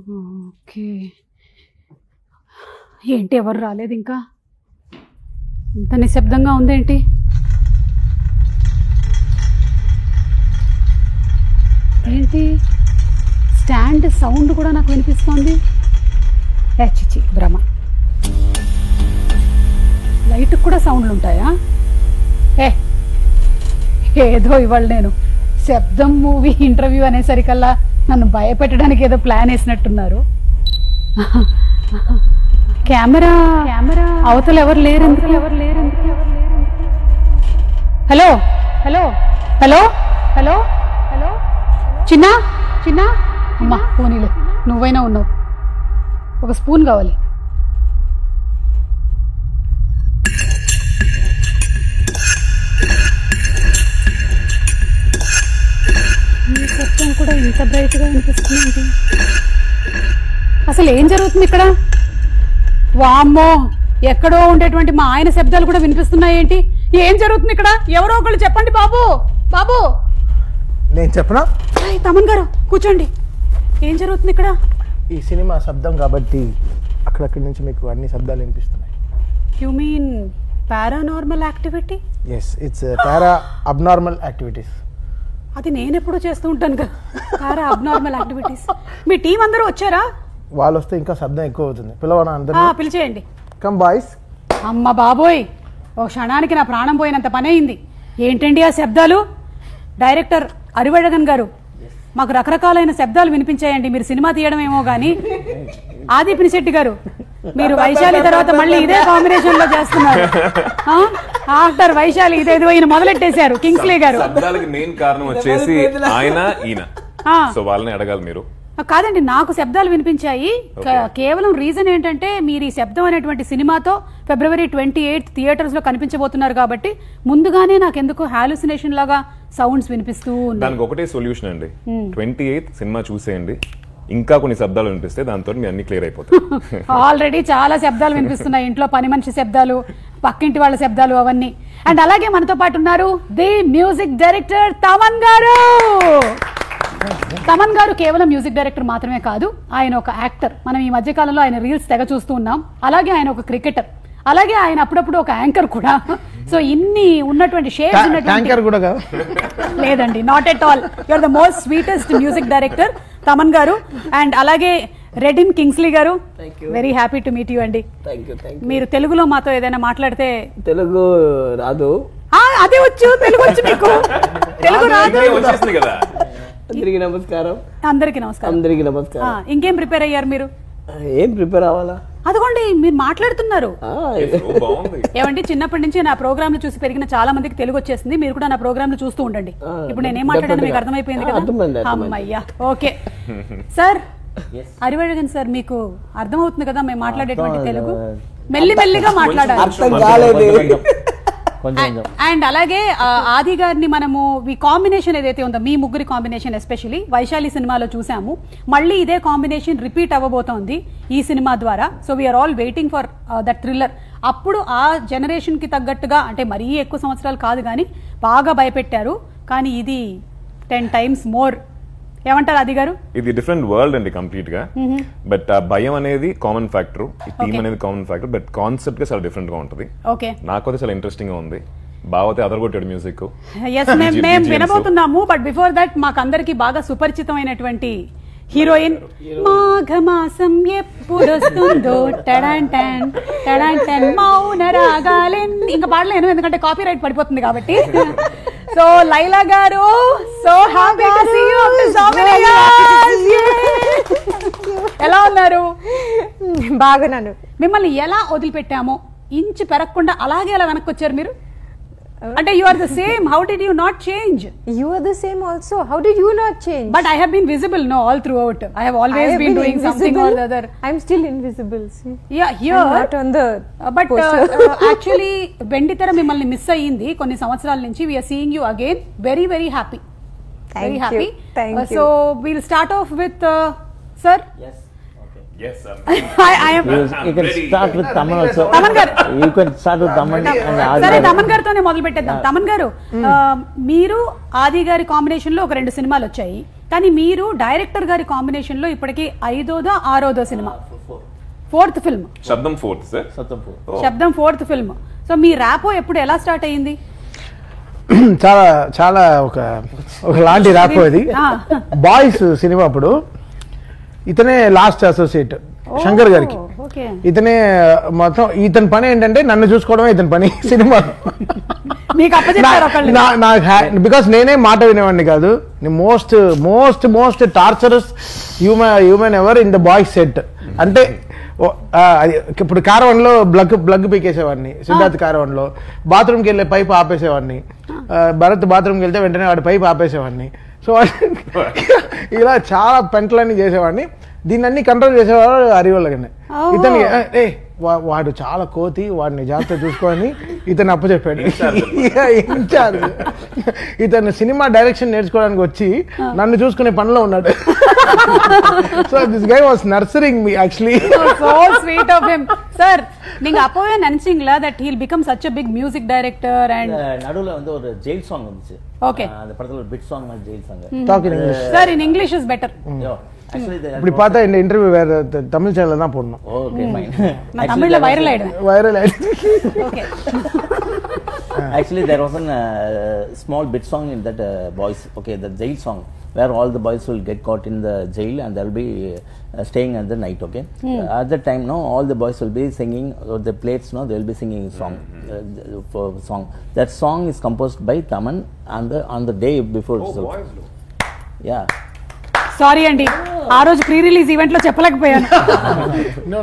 Okay. ఏంటి ఎవరు రాలేదు ఇంకా? ఇంత నిశ్శబ్దంగా ఉందేంటి? ఏంటి స్టాండ్ సౌండ్ కూడా నాకు వినిపిస్తోంది. చిచి భ్రమ. లైట్కి కూడా సౌండ్లు ఉంటాయా? ఏదో ఇవాళ నేను శబ్దం మూవీ ఇంటర్వ్యూ అనేసరికల్లా నన్ను భయపెట్టడానికి ఏదో ప్లాన్ వేసినట్టున్నారు. కెమెరా అవతల ఎవరు లేరు. Hello hello hello hello hello చిన్న చిన్న అమ్మా పోనీలే, నువ్వైనా ఉన్నావు. ఒక స్పూన్ కావాలి. ఈ శబ్దం కూడా ఇంత బ్రైట్గా వినిపిస్తుంది. అసలు ఏం జరుగుతుంది ఇక్కడ? వామ్మో, ఎక్కడో ఉండేటువంటి మా ఆయన శబ్దాలు కూడా వినిపిస్తున్నాయి. ఏంటి ఏం జరుగుతుంది ఇక్కడ? ఎవరో ఒకళ్ళు చెప్పండి బాబు. బాబు నేను చెప్పనా? తమన్ గారు కూర్చోండి. ఏం జరుగుతుంది ఇక్కడ? ఈ సినిమా శబ్దం కాబట్టి అక్కడక్కడి నుంచి మీకు అన్ని శబ్దాలు వినిపిస్తున్నాయి. You mean paranormal activity? Yes, it's para abnormal activities. అది నేను ఎప్పుడూ చేస్తూ ఉంటాను కదా, పారా అబ్నార్మల్ యాక్టివిటీస్. మీ టీం అందరూ వచ్చారా? వాళ్ళు వస్తే ఇంకా శబ్దం ఎక్కువ అవుతుంది. పిలవనా అందరూ? పిలిచేయండి. Come boys. అమ్మ బాబోయ్, ఓ క్షణానికి నా ప్రాణం పోయినంత పని అయింది. ఏంటండి ఆ శబ్దాలు? డైరెక్టర్ అరివెడగన్ గారు, మాకు రకరకాలైన శబ్దాలు వినిపించాయండి. మీరు సినిమా తీయడం ఏమో గానీ. ఆది పినిశెట్టి గారు, మీరు వైశాలి తర్వాత మళ్ళీ ఇదే కాంబినేషన్ లో చేస్తున్నారు. ఆఫ్టర్ వైశాలి ఇదేదో ఈయన మొదలెట్టేశారు. కింగ్స్లీ గారు. శబ్దాలకి మెయిన్ కారణం వచ్చేసి ఆయన ఈయన, సో వాళ్ళని అడగాలి మీరు. కాదండి, నాకు శబ్దాలు వినిపించాయి. కేవలం రీజన్ ఏంటంటే మీరు ఈ శబ్దం అనేటువంటి సినిమాతో February 28 థియేటర్స్ లో కనిపించబోతున్నారు కాబట్టి ముందుగానే నాకు ఎందుకో హాలుసినేషన్ లాగా సౌండ్స్ వినిపిస్తూ ఉన్నాయి. దానికి ఒకటే సొల్యూషన్ అండి, 28 సినిమా చూసేయండి. ఇంకా కొన్ని శబ్దాలు వినిపిస్తే దాంతో మీ అన్ని క్లియర్ అయిపోతాయి. ఆల్రెడీ చాలా శబ్దాలు వినిపిస్తున్నాయి. ఇంట్లో పని మనిషి శబ్దాలు, పక్కింటి వాళ్ళ శబ్దాలు, అవన్నీ. అండ్ అలాగే మనతో పాటు ఉన్నారు ది మ్యూజిక్ డైరెక్టర్ తమన్ గారు. తమన్ గారు కేవలం మ్యూజిక్ డైరెక్టర్ మాత్రమే కాదు, ఆయన ఒక యాక్టర్. మనం ఈ మధ్య కాలంలో ఆయన రీల్స్ తెగ చూస్తూ ఉన్నాం. అలాగే ఆయన ఒక క్రికెటర్, అలాగే ఆయన అప్పుడప్పుడు ఒక యాంకర్ కూడా. సో ఇన్ని ఉన్నటువంటి షేడ్స్ లేదండి, not at all. You're the most sweetest music director Thaman గారు. అండ్ అలాగే రెడిన్ కింగ్స్లీ గారు, very happy to meet you అండి. మీరు తెలుగులో మాతో ఏదైనా మాట్లాడితే. తెలుగు రాదు. అదే వచ్చు, తెలుగు వచ్చు మీకు. తెలుగు రాదు. అందరికీ నమస్కారం. అందరికీ నమస్కారం. అందరికీ నమస్కారం. ఇంకేం ప్రిపేర్ అయ్యారు మీరు? ఏం ప్రిపేర్ అవ్వాలా? అదిగోండి మీరు మాట్లాడుతున్నారు. ఏమండి, చిన్నప్పటి నుంచి నా ప్రోగ్రామ్ చూసి పెరిగిన చాలా మందికి తెలుగు వచ్చేసింది. మీరు కూడా నా ప్రోగ్రామ్ చూస్తూ ఉండండి. ఇప్పుడు నేనేం మాట్లాడాను మీకు అర్థమైపోయింది కదా? అమ్మయ్యా, ఓకే. సార్ అరివెడగన్ సార్, మీకు అర్థమవుతుంది కదా మేము మాట్లాడేటువంటి తెలుగు? మెల్లిమెల్లిగా మాట్లాడాలి. అండ్ అలాగే ఆది గారిని మనము ఈ కాంబినేషన్ ఏదైతే ఉందో, మీ ముగ్గురి కాంబినేషన్ ఎస్పెషల్లీ వైశాలి సినిమాలో చూసాము. మళ్ళీ ఇదే కాంబినేషన్ రిపీట్ అవ్వబోతోంది ఈ సినిమా ద్వారా. So we're all waiting for that thriller. అప్పుడు ఆ జనరేషన్ కి తగ్గట్టుగా, అంటే మరీ ఎక్కువ సంవత్సరాలు కాదు కానీ బాగా భయపెట్టారు. కానీ ఇది 10 times మోర్. ఏమంటారు ఆది గారు? ఇది డిఫరెంట్ వరల్డ్ అండి కంప్లీట్ గా. బట్ భయం అనేది కామన్ ఫ్యాక్టర్, ఈ టీమ్ అనేది కామన్ ఫ్యాక్టర్. బట్ కాన్సెప్ట్ గా చాలా డిఫరెంట్ గా ఉంటుంది. నాకైతే చాలా ఇంట్రెస్టింగ్ గా ఉంది. బావతే అదరగొట్టాడు మ్యూజిక్. మేము వినబోతున్నాము. బట్ బిఫోర్ దట్ మాకందరికి బాగా సుపరిచితమైనటువంటి హీరోయిన్, మాఘమాసం ఎప్పుడొస్తుందో టడాంటన్ టడాంటన్ మౌన రాగాలెన్. ఇంకా పాడలేను ఎందుకంటే కాపీ రైట్ పడిపోతుంది కాబట్టి. సో లైలా గారు, so happy to see you after so many years. ఎలా ఉన్నారు? బాగున్నాను. మిమ్మల్ని ఎలా వదిలిపెట్టామో ఇంచు పెరగకుండా అలాగే ఎలా వెనక్కి వచ్చారు మీరు? అంటే you are the same. How did you not change? You are the same also. How did you not change? But I have been visible, no, all throughout. I have always been doing invisible. Something or the other. I'm still invisible. See? Yeah, here. I'm not on the but actually, Benditara mimmalni miss ayyindi konni samvatsaral nunchi. We are seeing you again. Very, very happy. Very happy. Thank you. So we'll start off with sir. Yes. Yes, sir. I am. You can start with Taman also. Taman garu. You can start with Taman and Adi. Sare Taman gartone మొదలు పెట్టేద్దాం. Taman garu, మీరు ఆది గారి combination లో ఒక 2 సినిమాలు వచ్చాయి. కానీ మీరు డైరెక్టర్ గారి కాంబినేషన్ లో ఇప్పటికి 5వ 6వ సినిమా, 4th ఫిల్మ్. శబ్దం 4th సార్. శబ్దం 4th ఫిల్మ్. సో మీ ర్యాపో ఎప్పుడు ఎలా స్టార్ట్ అయ్యింది? చాలా చాలా ఒక లాంటి ర్యాపో అది. బాయ్స్ సినిమా అప్పుడు ఇతనే లాస్ట్ అసోసియేట్ శంకర్ గారికి. ఇతనే మొత్తం, ఇతని పని ఏంటంటే నన్ను చూసుకోవడమే ఇతని పని సినిమా. బికాస్ నేనే మాట వినేవాడిని కాదు. Most most most torturous human ever in the boys set. అంటే ఇప్పుడు కారవన్ లో బ్లగ్ పీకేసేవాడిని, సిద్ధార్థ్ కారవన్ లో బాత్రూమ్కి వెళ్ళే పైప్ ఆపేసేవాడిని, భరత్ బాత్రూమ్కి వెళ్తే వెంటనే వాడి పైప్ ఆపేసేవాడిని. సో ఇలా చాలా పెంటలన్నీ చేసేవాడిని. దీన్ని అన్ని కంట్రోల్ చేసేవాడు హరివల్లగానే. ఇతని వాడు చాలా కోతి, వాడిని జాగ్రత్త చూసుకొని ఇతను అప్పచెప్పాడు ఇన్ఛార్జ్. ఇతను సినిమా డైరెక్షన్ నేర్చుకోవడానికి వచ్చి నన్ను చూసుకునే పనిలో ఉన్నాడు. So this guy was nursing me actually. So sweet of him. Sir நீங்க அப்பவே நினைச்சீங்களா that he'll become such a big music director? and நடுவுல வந்து ஒரு ஜெயில் சாங் வந்துச்சு. ஓகே, அந்த படத்துல ஒரு பிட் சாங் மாதிரி jail song. Talk in English. Sir in English is better. இப்படி பார்த்தா இந்த இன்டர்வியூ வேற தமிழ் சேனல்ல தான் போடணும். Okay fine. நான் தமிழ்ல வைரல் ஆயிடுவேன். Okay. Actually there was a small bit song in that boys, okay, the jail song where all the boys will get caught in the jail and they'll be staying at the night, okay. At that time no, all the boys will be singing, the plates no, they will be singing song for song. That song is composed by Taman on the day before itself. Yeah. Sorry అండి, ఆ రోజు pre release event లో చెప్పలేకపోయాను. No,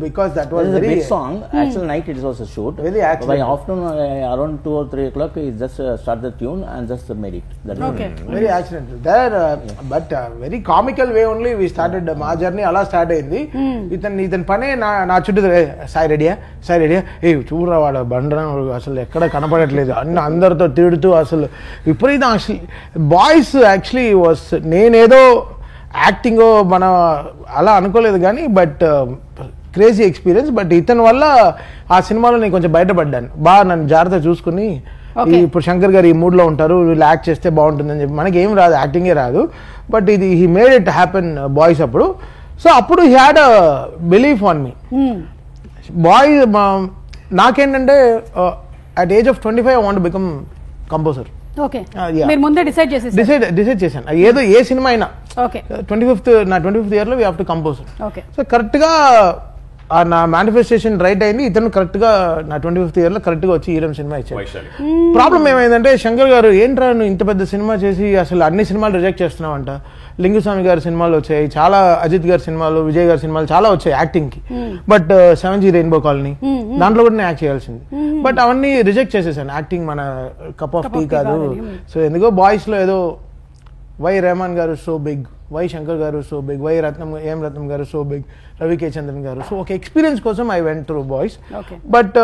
because that was very big song. Actually night it was a shoot. Very actually. By afternoon around 2 or 3 o'clock he just start the tune and just made it. That okay. Very accidental there, but very comical way only we started మా journey అలా start అయింది. ఇతని పనే నా చుట్టూ సాయి రెడీయా ఏ చూడరా వాడు బండరా అసలు ఎక్కడ కనపడట్లేదు అన్న అందరితో తిడుతూ అసలు విపరీతం. యాక్చువల్లీ బాయ్స్ యాక్చువల్లీ వాస్, నేనేదో యాక్టింగ్ మనం అలా అనుకోలేదు కానీ బట్ క్రేజీ ఎక్స్పీరియన్స్. బట్ ఇతని వల్ల ఆ సినిమాలో నేను కొంచెం బయటపడ్డాను. బాగా నన్ను జాగ్రత్త చూసుకుని, ఇప్పుడు శంకర్ గారు ఈ మూడ్లో ఉంటారు, వీళ్ళు యాక్ట్ చేస్తే బాగుంటుందని చెప్పి, మనకి ఏం రాదు, యాక్టింగే రాదు, బట్ ఇది he made it happen boys అప్పుడు. సో అప్పుడు he had a belief on me. Boy నాకేంటంటే at age of 25 I want become composer. Okay, మీరు ముందే డిసైడ్ చేశాను. ఏదో ఏ సినిమా అయినా 25th ఇయర్ లో we have to compose. So correct గా నా మేనిఫెస్టేషన్ రైట్ అయింది. ఇతను కరెక్ట్ గా నా 25th ఇయర్ లో కరెక్ట్ గా వచ్చి ఈరం సినిమా ఇచ్చాడు. ప్రాబ్లం ఏమైందంటే శంకర్ గారు ఏంట్రా నువ్వు ఇంత పెద్ద సినిమా చేసి అసలు అన్ని సినిమాలు రిజెక్ట్ చేస్తున్నావంట. లింగుస్వామి గారి సినిమాలు వచ్చాయి, చాలా అజిత్ గారి సినిమాలు, విజయ్ గారి సినిమాలు చాలా వచ్చాయి యాక్టింగ్ కి. బట్ 7G రెయిన్బో కాలనీ దాంట్లో కూడా నేను యాక్ట్ చేయాల్సింది. బట్ అవన్నీ రిజెక్ట్ చేసేసాను. యాక్టింగ్ మన కప్ ఆఫ్ టీ కాదు. సో ఎందుకో బాయ్స్ లో ఏదో వై రెహమాన్ గారు సో బిగ్, వై శంకర్ గారు సో బిగ్, వై ఏం రత్నం గారు సో బిగ్, రవి కే చంద్రన్ గారు. సో ఒక ఎక్స్పీరియన్స్ కోసం I went through boys. But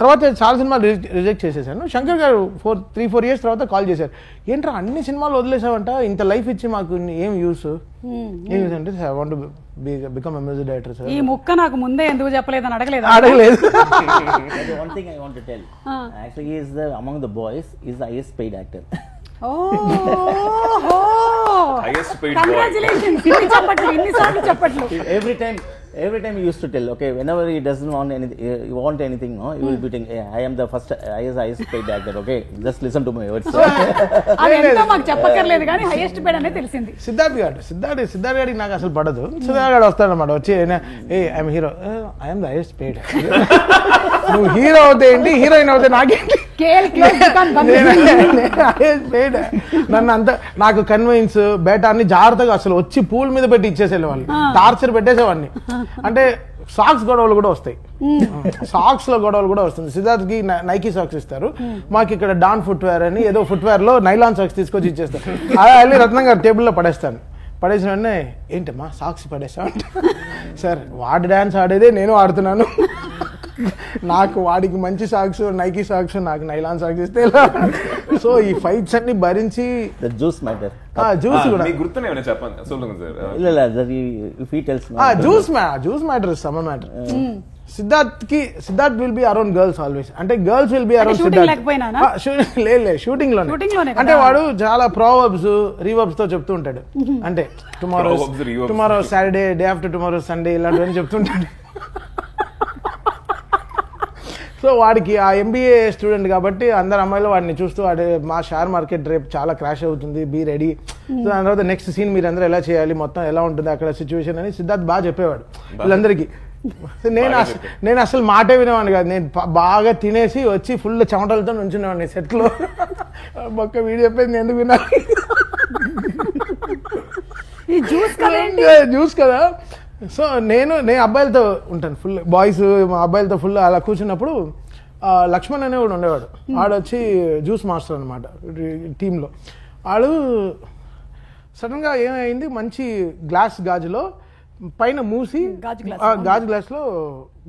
తర్వాత చాలా సినిమాలు రిజెక్ట్ చేసేసాను. శంకర్ గారు 3-4 years తర్వాత కాల్ చేశారు, ఏంట్రా అన్ని సినిమాలు వదిలేసావంట, ఇంత లైఫ్ ఇచ్చి మాకు ఏం యూస్ అంటే I want become a music director sir. ఈ ముక్క నాకు ముందే ఎందుకు చెప్పలేదని అడగలేదు. One thing I want to tell, actually he is among the boys is the highest paid actor. Highest paid Congratulations. Every time he used to tell, okay, whenever he doesn't want anything, no, he will be telling, hey, I am the first highest paid actor, okay, just listen to my words. అదంతా మాకు చెప్పక్కర్లేదు కానీ highest paid అనేది తెలిసింది. సిద్ధార్థ్ గారికి నాకు అసలు పడదు. సిద్ధార్థ్ గారు వస్తాడనమాట, వచ్చి hey I'm hero, I'm the highest paid. నువ్వు హీరో అవుతే ఏంటి, హీరోయిన్ అవుతే నాకేంటి, నన్ను అంత నాకు కన్విన్స్ బేటా అన్ని జాగ్రత్తగా అసలు వచ్చి పూల్ మీద పెట్టి ఇచ్చేసేవాళ్ళు, టార్చర్ పెట్టేసేవాడిని. అంటే సాక్స్ గొడవలు కూడా వస్తాయి, సాక్స్ లో గొడవలు కూడా వస్తుంది. సిద్ధార్థ్ కి నైకీ సాక్స్ ఇస్తారు, మాకు ఇక్కడ డాన్ ఫుట్వేర్ అని ఏదో ఫుట్వేర్ లో నైలాన్ సాక్స్ తీసుకొచ్చి ఇచ్చేస్తారు. అలా వెళ్ళి రత్నం గారు టేబుల్లో పడేస్తాను. పడేసిన వెంటనే ఏంటమ్మా సాక్స్ పడేస్తాను. సార్ వాడి డాన్స్ ఆడేదే నేను ఆడుతున్నాను, నాకు వాడికి మంచి సాక్స్ నైకీ సాక్స్, నాకు నైలాన్ సాక్స్ ఇస్తే. సో ఈ ఫైట్స్ అన్ని భరించి జ్యూస్ మ్యాటర్, జ్యూస్ కూడా చెప్పండి. Juice matter, summer matter. Siddharth will be around girls always. అంటే girls will be around Siddharth. లేదు షూటింగ్ లోనే. అంటే వాడు చాలా ప్రోవర్బ్స్ రీవర్బ్స్ తో చెప్తూ ఉంటాడు. అంటే tomorrow Saturday, day after tomorrow Sunday, ఇలాంటివన్నీ చెప్తుంటాడు. సో వాడికి ఆ MBA స్టూడెంట్ కాబట్టి అందరు అమ్మాయిలు వాడిని చూస్తూ వాడి మా షేర్ మార్కెట్ రేపు చాలా క్రాష్ అవుతుంది, బీ రెడీ. సో దాని తర్వాత నెక్స్ట్ సీన్ మీరు అందరూ ఎలా చేయాలి, మొత్తం ఎలా ఉంటుంది అక్కడ సిచ్యువేషన్ అని సిద్ధార్థ్ బాగా చెప్పేవాడు వీళ్ళందరికీ. నేను అసలు మాటే వినేవాడిని కాదు. నేను బాగా తినేసి వచ్చి ఫుల్ చెమటలతో నుంచునేవాడిని సెట్లో. ఒక్క వీడు చెప్పేది నేను ఎందుకు విన్నా, జ్యూస్ కదా. సో నేను అబ్బాయిలతో ఉంటాను ఫుల్, బాయ్స్ మా అబ్బాయిలతో ఫుల్ అలా కూర్చున్నప్పుడు లక్ష్మణ్ అనే కూడా ఉండేవాడు. ఆడు వచ్చి జ్యూస్ మాస్టర్ అనమాట టీంలో. ఆడు సడన్గా ఏమైంది, మంచి గాజులో పైన మూసి గాజు గ్లాస్లో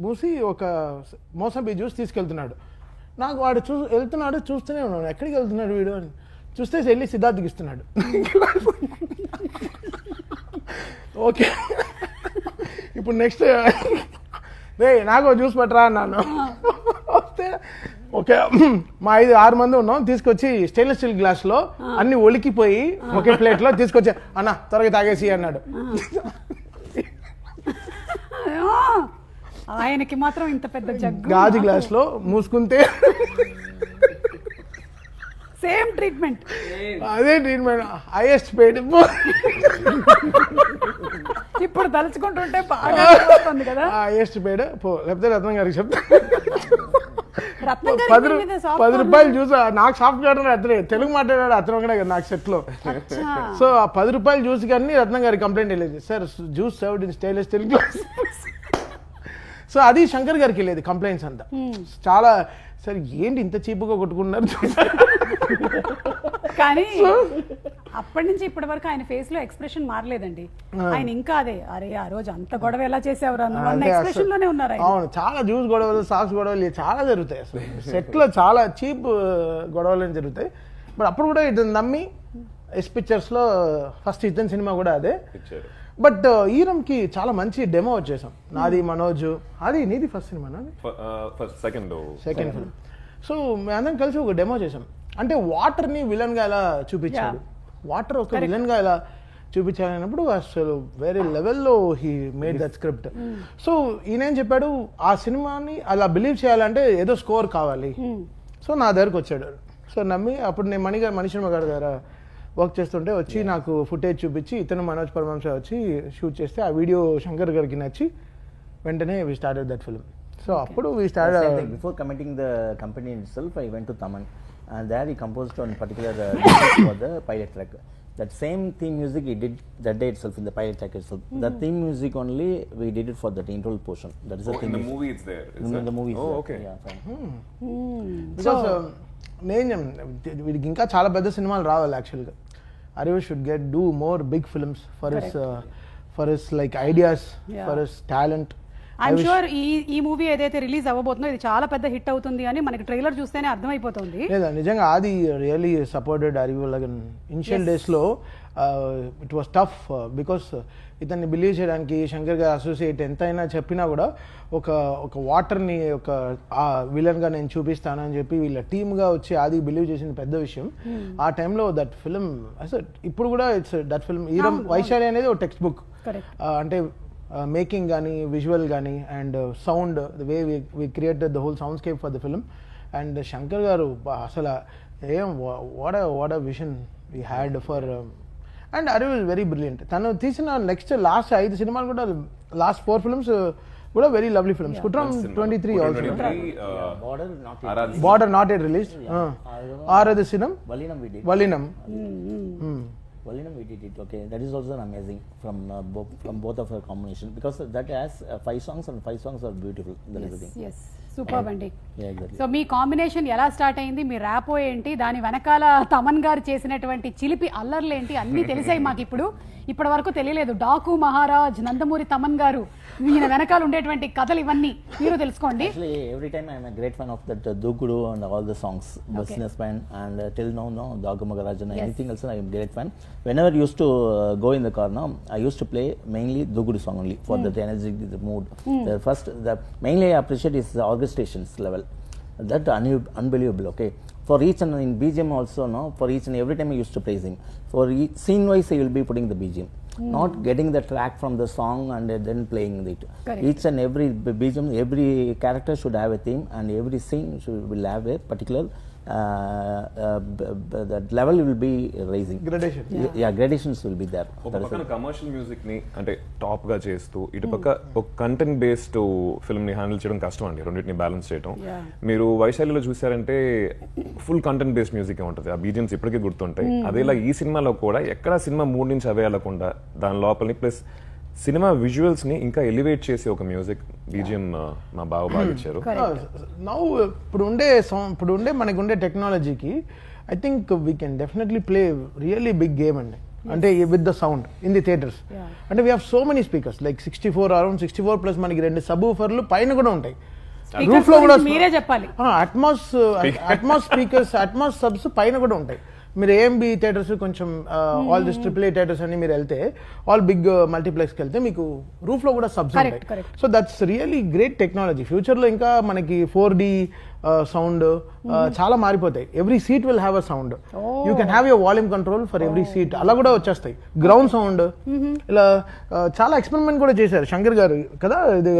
మూసి ఒక మోసంబి జ్యూస్ తీసుకెళ్తున్నాడు. నాకు వాడు వెళ్తున్నాడు, చూస్తూనే ఉన్నాడు ఎక్కడికి వెళ్తున్నాడు వీడు అని. చూస్తే వెళ్ళి సిద్ధార్థ్కి ఇస్తున్నాడు. ఓకే ఇప్పుడు నెక్స్ట్ రే నాకు జ్యూస్ పట్టరా అన్నాను. వస్తే ఓకే మా 5-6 మంది ఉన్నాం, తీసుకొచ్చి స్టెయిన్లెస్ స్టీల్ గ్లాస్లో అన్ని ఒలికిపోయి ఒకే ప్లేట్లో తీసుకొచ్చి అన్న త్వరగా తాగేసి అన్నాడు. ఆయనకి మాత్రం ఇంత పెద్ద జగ్గు గాజు గ్లాస్లో మూసుకుంటే సేమ్ ట్రీట్మెంట్, అదే ట్రీట్మెంట్, హైయెస్ట్ పెయిడ్. ఇప్పుడు తలుచుకుంటుంటే బాగా వస్తుంది కదా. హైయెస్ట్ పెయిడ్ లేకపోతే రత్నం గారికి చెప్తా. 10 రూపాయలు చూసా నాకు సాఫ్ట్వేర్ అతనే తెలుగు మాట్లాడాడు, అతను ఒకటే కదా నాకు సెట్ లో. సో ఆ 10 రూపాయలు జ్యూస్ కానీ రత్నం గారికి కంప్లైంట్ వెళ్ళేది, sir juice served in stainless steel glass. So అది శంకర్ గారికి వెళ్ళేది కంప్లైంట్స్ అంతా. చాలా సార్ ఏంటి ఇంత చీపుగా కొట్టుకున్నారు. కానీ అప్పటి నుంచి ఇప్పటి వరకు ఆయన ఫేస్ లో ఎక్స్ప్రెషన్ మారలేదండి. ఆయన ఇంకా అదే అరే ఆ రోజు అంత గొడవ ఎలా చేసేవారు అన్న ఎక్స్ప్రెషన్ లోనే ఉన్నారు. అవును, చాలా జ్యూస్ గొడవలు, సాక్స్ గొడవలు చాలా జరుగుతాయి. అసలు సెట్ లో చాలా చీప్ గొడవలు జరుగుతాయి. బట్ అప్పుడు కూడా ఇతను నమ్మి ఎస్ పిక్చర్స్ లో ఫస్ట్ ఇతని సినిమా కూడా అదే. బట్ ఈరంకి చాలా మంచి డెమో వచ్చేసాం. నాది మనోజ్, అది నీది first cinema, second film. So మేమందరం కలిసి ఒక డెమో చేసాం. అంటే వాటర్ ని విలన్ గా ఎలా చూపించాడు, వాటర్ ఒక విలన్ గా ఎలా చూపించాలన్నప్పుడు అసలు వేరే లెవెల్లో he made that script. So ఈయనేం చెప్పాడు, ఆ సినిమాని అలా బిలీవ్ చేయాలంటే ఏదో స్కోర్ కావాలి. సో నా దగ్గరకు వచ్చాడు. సో నమ్మి అప్పుడు నేను మణిశర్మ గారి దగ్గర వర్క్ చేస్తుంటే వచ్చి నాకు ఫుటేజ్ చూపించి ఇతను మనోజ్ పరమహంస వచ్చి షూట్ చేస్తే ఆ వీడియో శంకర్ గారికి నచ్చి వెంటనే we started that film. So అప్పుడు we started. Before committing the company itself I went to Thaman and there he composed on particular for the pilot track. That same theme music he did that day itself in the pilot track itself. The theme music only we did it for that interval portion. That is the theme. In the movie it's there. In the movie. Oh, okay. Yeah. Because నేను వీడికి ఇంకా చాలా పెద్ద సినిమాలు రావాలి యాక్చువల్గా. Arivu should do more big films for his like ideas, for his talent. I'm sure ఈ movie ఏదైతే రిలీజ్ అవ్వబోతుందో ఇది చాలా పెద్ద హిట్ అవుతుంది అని మనకి ట్రైలర్ చూస్తేనే అర్థమైపోతుంది. లేదా నిజంగా ఆది really supported Arivu. like initial days లో ఇట్ వాస్ టఫ్ బికాస్ ఇతన్ని బిలీవ్ చేయడానికి శంకర్ గారు అసోసియేట్ ఎంతైనా చెప్పినా కూడా ఒక వాటర్ని ఒక విలన్ గా నేను చూపిస్తానని చెప్పి వీళ్ళ టీమ్ గా వచ్చి ఆది బిలీవ్ చేసిన పెద్ద విషయం. ఆ టైంలో దట్ ఫిల్మ్ అసలు ఇప్పుడు కూడా it's that film Eeram Vaishali అనేది ఒక టెక్స్ట్ బుక్. అంటే మేకింగ్ కానీ విజువల్ కానీ and sound the way we created the whole soundscape for the film. And Shankar గారు అసలు ఏం what a vision we had for. And Arivu is very brilliant. తను తీసిన లాస్ట్ 5 సినిమాలు కూడా లాస్ట్ 4 ఫిల్మ్స్ కూడా very lovely films. Kuttram 23 also, border not at release, ఆరది సినిమా వలీనం. Valinam we did it. Okay, that is also amazing from both of our combination because that has 5 songs and 5 songs are beautiful. That is the thing. Yes. Super అండి. So మీ combination ఎలా start అయింది, మీ rapport ఏంటి, దాని వెనకాల తమన్ గారు చేసినటువంటి చిలిపి అల్లర్లు ఏంటి అన్నీ తెలిసాయి మాకు. ఇప్పటి వరకు తెలియలేదు. డాకు మహారాజ్, నందమూరి తమన్ గారు, ఈయన వెనకాల ఉండేటువంటి కథలు ఇవన్నీ మీరు తెలుసుకోండి. Every time I am a great fan of that Dugudu and all the songs, Businessman and till now Daku Maharaj and anything else I am great fan. Whenever I used to go in the car now, I used to play mainly Dugudu song only for that energy, the mood. The mainly I appreciate is the orchestrations level. That unbelievable. Okay, for each and in BGM also, no, for each and every time I used to praise him. For each scene wise I will be putting the BGM, not getting the track from the song and then playing it. Correct. Each and every BGM, every character should have a theme and every scene will have a particular that level will be raising. Gradation. Yeah, gradations will be there. ఒక పక్కన commercial music ని అంటే top గా చేస్తూ ఇటు పక్క ఒక content based film ని హ్యాండిల్ చేయడం కష్టం అండి, రెండింటిని బ్యాలెన్స్ చేయడం. మీరు వైశాలిలో చూసారంటే ఫుల్ కంటెంట్ బేస్డ్ మ్యూజిక్ ఉంటుంది, ఆ బీజిఎమ్స్ ఇప్పటికీ గుర్తుంటాయి. అదేలా ఈ సినిమాలో కూడా ఎక్కడ సినిమా మూడ్ నుంచి అవే వెళ్ళకుండా దాని లోపలిని ప్లస్ సినిమా విజువల్స్ ని ఇంకా ఎలివేట్ చేసే ఒక మ్యూజిక్ బీజిఎం మా బాగా ఇచ్చారు. నౌ ఇప్పుడు ఉండే మనకు ఉండే టెక్నాలజీకి I think we can definitely play really big game అండి. అంటే with the sound in the theatres. అంటే we have so many speakers like 64 around 64 plus మనకి 2 సబ్ ఊఫర్లు పైన కూడా ఉంటాయి. రూఫ్ లో కూడా మీరే చెప్పాలి. అట్మాస్ స్పీకర్స్, అట్మాస్ సబ్స్ పైన కూడా ఉంటాయి. మీరు ఏఎంబి థియేటర్స్ కొంచెం ఆల్ దిస్ AAA థియేటర్స్ అని మీరు వెళ్తే, ఆల్ బిగ్ మల్టీప్లెక్స్కి వెళ్తే మీకు రూఫ్ లో కూడా సబ్స్ ఉంటాయి. So that's really great technology. Future లో ఇంకా మనకి 4D సౌండ్ చాలా మారిపోతాయి. Every seat will have a sound. You can have your volume control for every seat. అలా కూడా వచ్చేస్తాయి. గ్రౌండ్ సౌండ్ ఇలా చాలా ఎక్స్పెరిమెంట్ కూడా చేశారు శంకర్ గారు కదా. ఇది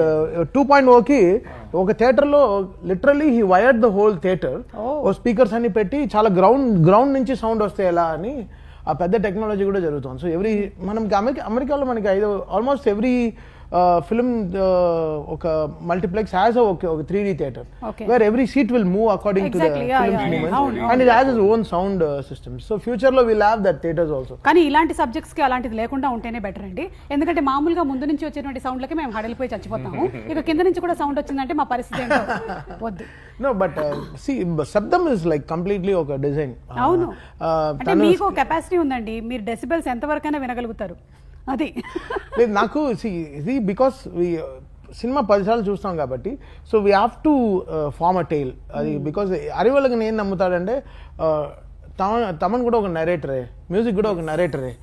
2.0కి ఒక థియేటర్ లో literally he wired the whole theatre. ఓ స్పీకర్స్ అన్ని పెట్టి చాలా గ్రౌండ్ నుంచి సౌండ్ వస్తాయి ఎలా అని ఆ పెద్ద టెక్నాలజీ కూడా జరుగుతుంది. సో మనకి అమెరికాలో మనకి ఆల్మోస్ట్ ఎవ్రీ ఫిల్మ్ ఒక మల్టీప్లెక్స్ హ్యాస్ ఒక 3D theatre where every seat will move according to the film's movement and it has its own sound system. So future లో will have that theatres also. కానీ ఇలాంటి subjects కి అలాంటిది లేకుండా ఉంటేనే better అండి. ఎందుకంటే మామూలుగా ముందు నుంచి వచ్చేటువంటి సౌండ్లకి మేము హడలిపోయి చచ్చిపోతాము. ఇక కింద నుంచి కూడా సౌండ్ వచ్చిందంటే మా పరిస్థితి ఏంటో వద్దు. No, but see, శబ్దం is like completely ఒక డిజైన్. అవును, అంటే మీకు కెపాసిటీ ఉందండి, మీరు డెసిబెల్స్ ఎంత వరకైనా వినగలుగుతారు. అది లేదు నాకు ఇది బికాస్ సినిమా 10 సార్లు చూస్తాం కాబట్టి so we have to form a tile. అది బికాస్ అరివల్కి నేను నమ్ముతాడంటే తమన్ కూడా ఒక నరేటరే, మ్యూజిక్ కూడా ఒక నరేటరే,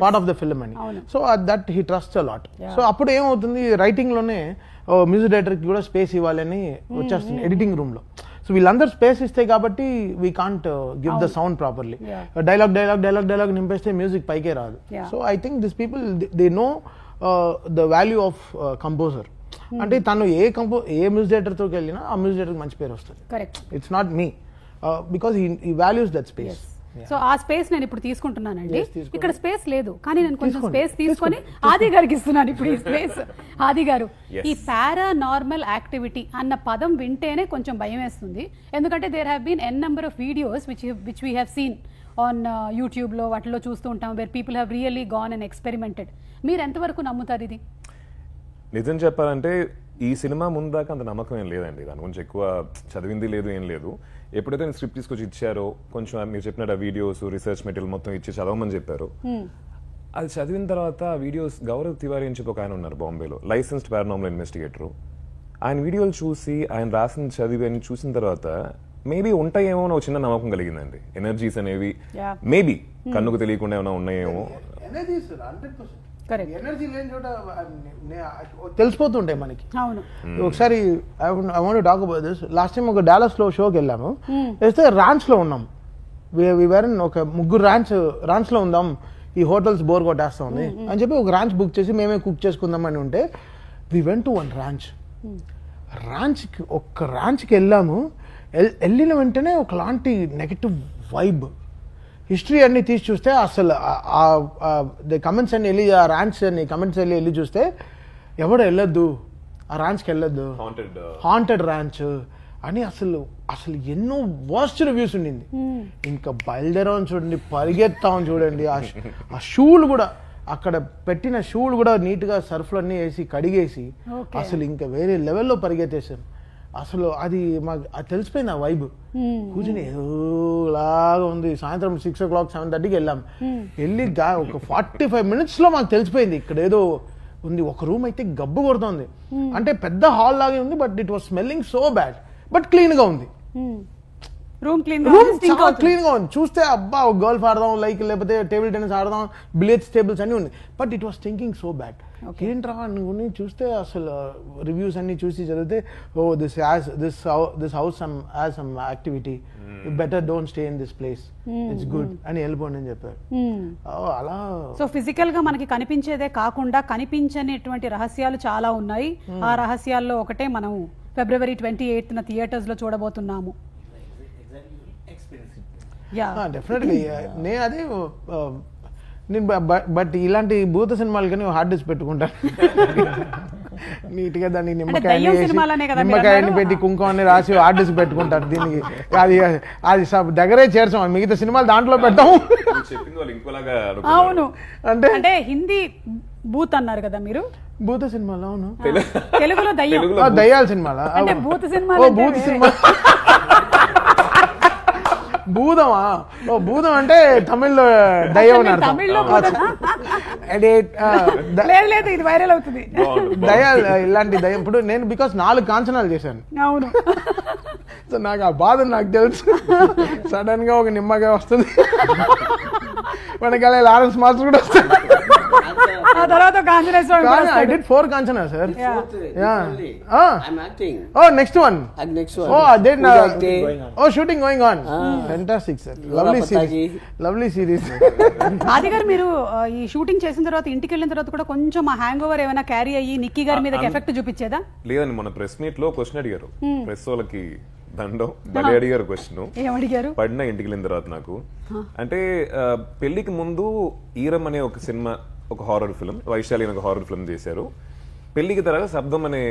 పార్ట్ ఆఫ్ ద ఫిల్మ్ అని. So that he trust a lot. సో అప్పుడు ఏమవుతుంది, రైటింగ్ లోనే మ్యూజిక్ డైరెక్టర్కి కూడా స్పేస్ ఇవ్వాలని వచ్చేస్తుంది ఎడిటింగ్ రూమ్ లో. సో వీళ్ళందరూ స్పేస్ ఇస్తాయి కాబట్టి we can't give the sound properly. Dialogue నింపేస్తే మ్యూజిక్ పైకే రాదు. So I think this people they know the value of composer. అంటే తను ఏ మ్యూజిక్ డైరెక్టర్తో వెళ్ళినా ఆ మ్యూజిక్ డైరెక్టర్ మంచి పేరు వస్తుంది. It's not me because he values that space. So ఆ స్పేస్ నేను ఇప్పుడు తీసుకుంటున్నానండి. ఇక్కడ స్పేస్ లేదు కానీ నేను కొంచెం స్పేస్ తీసుకొని ఆది గారికి ఇస్తున్నాను ఇప్పుడు ఈ స్పేస్. ఆది గారు, ఈ పారానార్మల్ యాక్టివిటీ అన్న పదం వింటేనే కొంచెం భయం వేస్తుంది. ఎందుకంటే there have been an number of videos which we have seen on YouTube లో, వాటిలో చూస్తూ ఉంటాం, where people have really gone and experimented. మీరు ఎంతవరకు నమ్ముతారు ఇది? నిజం చెప్పాలంటే ఈ సినిమా ముందాక అంత నమ్మకం ఏం లేదండి. దాని గురించి ఎక్కువ చదివింది లేదు, ఏం లేదు. ఎప్పుడైతే నేను స్క్రిప్ట్ తీసుకొచ్చి ఇచ్చారో, కొంచెం మీరు చెప్పినట్టు ఆ వీడియోస్ రీసెర్చ్ మెటీరియల్ మొత్తం ఇచ్చి చదవమని చెప్పారు. అది చదివిన తర్వాత ఆ వీడియోస్, గౌరవ్ తివారీ అని చెప్పి ఒక ఆయన ఉన్నారు బాంబేలో, లైసెన్స్డ్ పారానార్మల్ ఇన్వెస్టిగేటర్. ఆయన వీడియోలు చూసి ఆయన రాసిన చదివి అని చూసిన తర్వాత మేబీ ఉంటాయేమో అని ఒక చిన్న నమ్మకం కలిగిందండి. ఎనర్జీస్ అనేవి మేబీ కన్నుకు తెలియకుండా ఏమైనా ఉన్నాయేమో. ఎనర్జీ లేని చోట తెలిసిపోతుంటాయి మనకి. ఒకసారి I want to talk about this. Last time ఒక డాలస్ లో షోకి వెళ్ళాము, వేస్తే రాంచ్ లో ఉన్నాం. ఒక 3 రాంచ్ లో ఉందాం, ఈ హోటల్స్ బోర్ కొట్టేస్తా ఉంది అని చెప్పి ఒక రాంచ్ బుక్ చేసి మేమే కుక్ చేసుకుందాం అని ఉంటే వి వెంట్ టు వన్ రాంచ్కి వెళ్ళాము. వెళ్ళిన వెంటనే ఒకలాంటి నెగటివ్ వైబ్. హిస్టరీ అన్ని తీసి చూస్తే అసలు కమెంట్స్ అన్ని వెళ్ళి ఆ ర్యాంచ్ అన్ని కమెంట్స్ వెళ్ళి చూస్తే ఎవడు వెళ్ళొద్దు, ఆ ర్యాంచ్కి వెళ్ళొద్దు, హాంటెడ్ ర్యాంచ్ అని అసలు ఎన్నో వర్స్ట్ రివ్యూస్ ఉండింది. ఇంకా బయలుదేరామని చూడండి, పరిగెత్తామని చూడండి. ఆ షూలు కూడా అక్కడ పెట్టిన షూలు కూడా నీట్గా సర్ఫ్లు అన్నీ వేసి కడిగేసి అసలు ఇంకా వేరే లెవెల్లో పరిగెత్తేసాను. అసలు అది మాకు అది తెలిసిపోయింది ఆ వైబ్. కూర్చుని ఏదోలాగా ఉంది. సాయంత్రం 6 o'clock 7:30కి వెళ్ళాం. వెళ్ళి ఒక 45 minutes లో మాకు తెలిసిపోయింది ఇక్కడ ఏదో ఉంది. ఒక రూమ్ అయితే గబ్బు కొడుతుంది, అంటే పెద్ద హాల్ లాగే ఉంది, but it was smelling so bad, but clean గా ఉంది. రూమ్ క్లీన్ చాలా క్లీన్ గా ఉంది. చూస్తే అబ్బా ఒక గోల్ఫ్ ఆడదాం, లేకపోతే టేబుల్ టెన్నిస్ ఆడదాం, బిలియర్డ్స్ టేబుల్స్ అన్ని ఉంది, but it was thinking so bad. ఏంట్రా నువ్వు చూస్తే అసలు రివ్యూస్ అన్ని చూసి చదివితే oh this house has some activity, better don't stay in this place, it's good అని వెళ్ళిపోండి అని చెప్పారు. అలా సో ఫిజికల్ గా మనకి కనిపించేదే కాకుండా కనిపించనిటువంటి రహస్యాలు చాలా ఉన్నాయి. ఆ రహస్యాల్లో ఒకటే మనం February 28th థియేటర్స్ లో చూడబోతున్నాము. డెఫినెట్లీ నేను అదే నేను బట్ ఇలాంటి భూత సినిమాలు కానీ హార్డ్ డిస్క్ పెట్టుకుంటాను నీట్ గా. దాన్ని నిమ్మకాయని పెట్టి కుంకుమని రాసి హార్డ్ డిస్క్ పెట్టుకుంటారు. దీనికి అది దగ్గరే చేర్చాం, మిగతా సినిమాలు దాంట్లో పెట్టాము. అవును, అంటే హిందీ భూత్ అన్నారు కదా మీరు, భూత సినిమాలు. అవును, తెలుగులో దయ్యాల సినిమాలా? భూత సినిమా, భూత సినిమా. భూతమా? ఓ భూతం అంటే తమిళ్లో దయ్యం అని అర్థం. లేదు ఇది వైరల్ అవుతుంది. దయ్యాలు ఇలాంటి దయ్యం. ఇప్పుడు నేను బికాస్ 4 కాంచనాలు చేశాను. అవును, సో నాకు ఆ బాధ నాకు తెలుసు. సడన్ గా ఒక నిమ్మకాయ వస్తుంది, వెనకాల లారెన్స్ మాస్టర్ కూడా వస్తుంది. ఆ తర్వాత I did 4 Kanchana, sir. Oh, next one. Oh, then shooting going on. Fantastic, sir. Lovely series. ఆది గారు మీరు ఈ షూటింగ్ చేసిన తర్వాత ఇంటికి వెళ్ళిన తర్వాత కూడా కొంచెం ఆ హ్యాంగ్ ఓవర్ ఏమైనా క్యారీ అయ్యి నిక్కీ గారి మీద ఎఫెక్ట్ చూపించేదా? లేదండి, మన ప్రెస్ మీట్ లో క్వశ్చన్ అడిగారు, ప్రెస్ వాళ్ళకి దండం భలే అడిగారు క్వశ్చన్. ఏమడిగారు? పడినా ఇంటికి వెళ్ళిన తర్వాత నాకు అంటే పెళ్లికి ముందు ఈరం అనే ఒక సినిమా, ఒక హారర్ ఫిల్మ్, వైశాలి అనే ఒక హారర్ ఫిల్మ్ చేశారు. పెళ్లికి తర్వాత శబ్దం అనే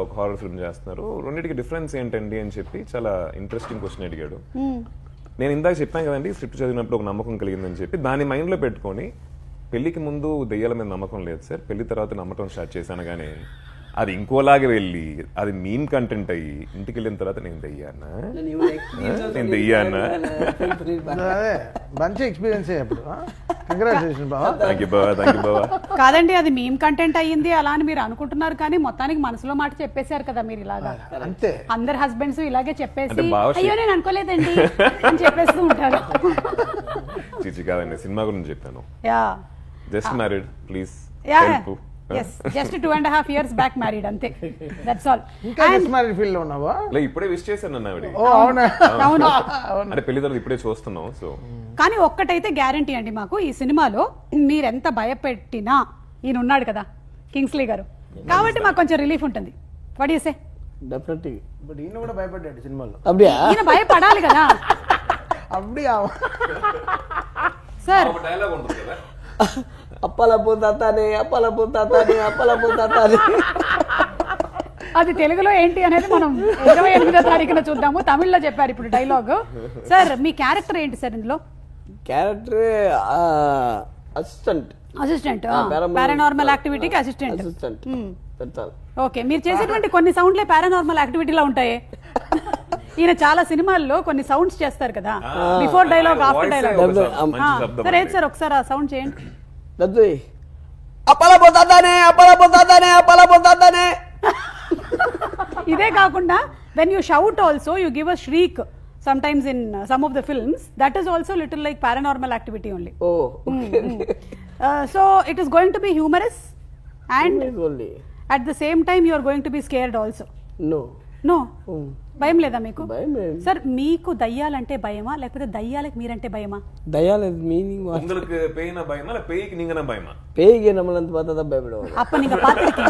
ఒక హారర్ ఫిల్మ్ చేస్తున్నారు. రెండింటికి డిఫరెన్స్ ఏంటండి అని చెప్పి చాలా ఇంట్రెస్టింగ్ క్వశ్చన్ అడిగాడు. నేను ఇందాక చెప్పాను కదండి, స్క్రిప్ట్ చదివినప్పుడు ఒక నమ్మకం కలిగిందని చెప్పి దాన్ని మైండ్ లో పెట్టుకొని పెళ్లికి ముందు దెయ్యాల మీద నమ్మకం లేదు సార్, పెళ్లి తర్వాత నమ్మకం స్టార్ట్ చేశాను. కానీ అది ఇంకోలాగే వెళ్ళి అది మీమ్ కంటెంట్ అయ్యి ఇంటికి వెళ్ళిన తర్వాత నేను దెయ్యానా మంచి ఎక్స్పీరియన్స్. కాదండి, అది మీమ్ కంటెంట్ అయ్యింది అలా అని మీరు అనుకుంటున్నారు, కానీ మొత్తానికి మనసులో మాట చెప్పేశారు కదా మీరు. ఇలాగా అంతే, అందరు హస్బెండ్స్ ఇలాగే చెప్పేసి అయ్యో నేను అనుకోలేదండి అని చెప్పేస్తూ ఉంటారు. చిచి కాదండి, సినిమా గురించి చెప్పాను. Just married please. Yes, just 2.5 years back married ante, that's all. ఇంకా జస్ట్ మ్యారీడ్ ఫీల్ లో ఉన్నావా? లే ఇప్పుడే విష్ చేశాను అన్న ఆవిడ. ఓ అవునా? అవును, అంటే పెళ్లి తర్వాత ఇప్పుడే చూస్తున్నాం. సో కానీ ఒక్కటైతే గ్యారంటీ అండి మాకు, ఈ సినిమాలో మీరెంత భయపెట్టినా ఈయన ఉన్నాడు కదా కింగ్స్లీ గారు, కాబట్టి మాకు కొంచెం రిలీఫ్ ఉంటుంది. What you say? Definitely. But ఈయన కూడా భయపడ్డాడు సినిమాలో. అబ్డియా? ఈయన భయపడాలి కదా. అబ్డియా సార్ డైలాగ్ ఉంటుంది కదా, అప్పల పోతానే అప్పల పోతానే అప్పల పోతానే. అది తెలుగులో ఏంటి అనేది మనం 28వ తారీఖున చూద్దాము. తమిళ్లో చెప్పారు ఇప్పుడు డైలాగ్. సార్ మీ క్యారెక్టర్ ఏంటి సార్ ఇందులో? క్యారెక్టర్ అసిస్టెంట్ పారానార్మల్ యాక్టివిటీకి అసిస్టెంట్. ఓకే, మీరు చేసేటువంటి కొన్ని సౌండ్లే పారానార్మల్ యాక్టివిటీలా ఉంటాయి. ఈయన చాలా సినిమాల్లో కొన్ని సౌండ్స్ చేస్తారు కదా, బిఫోర్ డైలాగ్ ఆఫ్టర్ డైలాగ్. సరే సార్ ఒకసారి ఆ సౌండ్ చేయండి. అప్పల పోతానే అప్పల పోతానే అప్పల పోతానే. ఇదే కాకుండా when you shout also you give a shriek sometimes in some of the films, that is also little like paranormal activity only. Oh, okay. So it is going to be humorous and at the same time you are going to be scared also. No భయం లేదా మీకు? Sir మీకు దయ్యాలంటే భయమా లేకపోతే దయ్యాలకు మీరంటే భయమా? దయ్యాల meaning உங்களுக்கு பேய்னா பயமா இல்ல பேய்க்கு நீங்கனா பயமா? பேய்க்கு நம்மளంత பார்த்தா భయపడవాలి. అప్ప నీకు పాత్రకి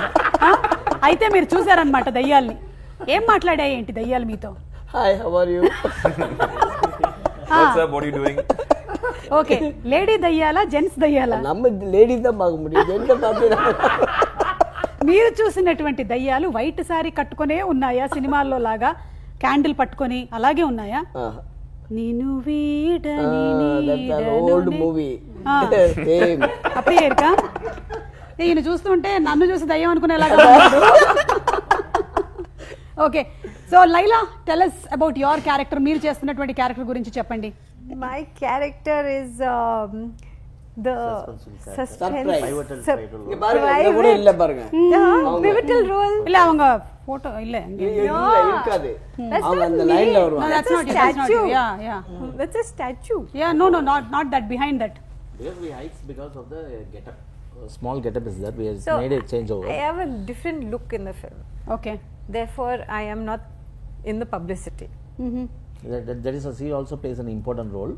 అయితే మీరు చూసారన్నమాట దయ్యాల్ని. ఏం మాట్లాడాయి ఏంటి దయ్యాలు మీతో? Hi, how are you? What's up, what are you doing? Okay, lady దయ్యాలా జెంట్స్ దయ్యాలా? நம்ம లేడీ தான் பார்க்க முடியும், ஜென்ஸ் பார்த்தா. మీరు చూసినటువంటి దయ్యాలు వైట్ సారీ కట్టుకునే ఉన్నాయా సినిమాల్లో లాగా, క్యాండిల్ పట్టుకొని అలాగే ఉన్నాయా? నిన్ను వీడని ఓల్డ్ మూవీ సేమ్ అప్పుడే ఏర్కా. ఈయన చూస్తుంటే నన్ను చూసి దయ్యం అనుకునేలాగా. Okay, so Laila, tell us about your character. మీరు చేస్తున్నటువంటి క్యారెక్టర్ గురించి చెప్పండి. My character is the suspense. இங்க பாருங்க, இங்க கூட இல்ல பாருங்க. Pivotal role. இல்ல அவங்க போட்டோ இல்ல இருக்காது. அவங்க அந்த லைன்ல வருவாங்க. That's not statue. Yeah. That's a statue. Yeah, no, not that, behind that. There we hide because of the getup. Small getup is that we have So made a changeover. I have a different look in the film. Okay. Therefore, I am not in the publicity. That is, she also plays an important role.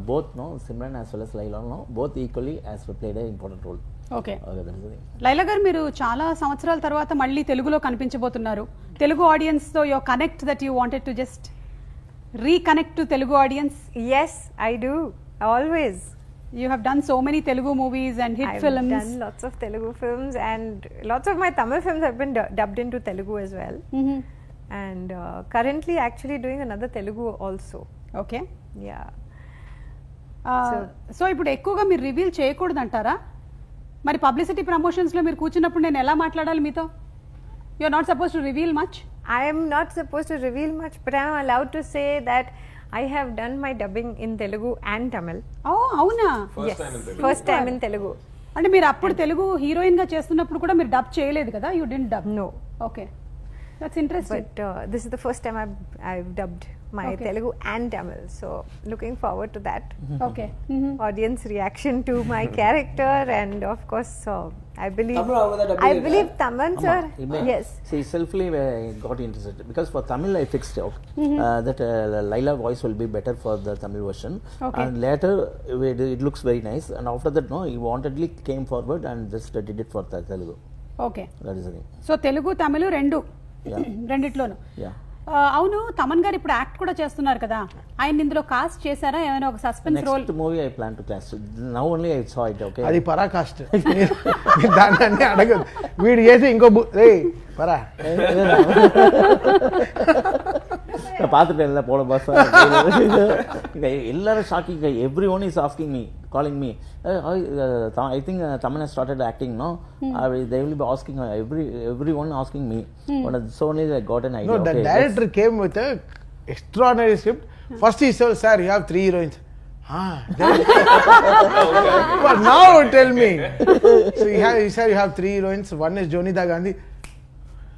Both, no, Simran as well as Laila, no, both equally has played an important role. Okay. Okay, that is the thing. Laila గారు, మీరు చాలా సంవత్సరాల తర్వాత మళ్ళీ తెలుగులో కనిపించబోతున్నారు. Telugu audience తో your connect that you wanted to just reconnect to Telugu audience. Yes, I do. Always. You have done so many Telugu movies and hit films. I've done lots of Telugu films, and lots of my Tamil films have been dubbed into Telugu as well. And currently actually doing another Telugu also. Okay. Yeah. So ఇప్పుడు ఎక్కువగా మీరు reveal చేయకూడదు అంటారా? మరి publicity promotions లో మీరు కూర్చున్నప్పుడు నేను ఎలా మాట్లాడాలి మీతో? You are not suppose to reveal much. I am not supposed to reveal much, but I am allowed to say that I have done my dubbing in Telugu and Tamil. ఓ అవునా? Yes, first time in Telugu. అంటే మీరు అప్పుడు Telugu heroine గా చేస్తున్నప్పుడు కూడా మీరు dub చేయలేదు కదా? You didn't dub. No. Okay, that's interesting. But this is the first time I've dubbed my Telugu and Tamil, so looking forward to that. Okay. Audience reaction to my character, and of course I believe Tamil avanga dubbing I believe Taman sir. Yes. She selfly got interested because for Tamil I fixed that Laila voice will be better for the Tamil version. Okay. And later it looks very nice, and after that, no, he wantedly came forward and just did it for Telugu. Okay. That is the thing. So Telugu Tamil రెండు రెండిట్లోనూ. Yeah. అవును, తమన్ గారు ఇప్పుడు act కూడా చేస్తున్నారు కదా, ఆయన ఇందులో కాస్ట్ చేశారా? ఏమైనా ఒక suspense role? Next movie I plan to cast. Now only I saw it. Okay. అది పరాకాస్ట్. దాన్ని అన్ని అడగదు. వీడు చేసి ఇంకో రే పరా பார்த்துட்டேன் இல்லை போன பாஸ். எல்லாரும் shocking. Every one is asking me, calling me. I think Taman has started acting, no? They will be asking everyone asking me. But so only I got an idea. No, the director came with a extraordinary script. First he said, "Sir, you have 3 heroines." But now tell me. So he said you have 3 heroines. One is Jonita Gandhi.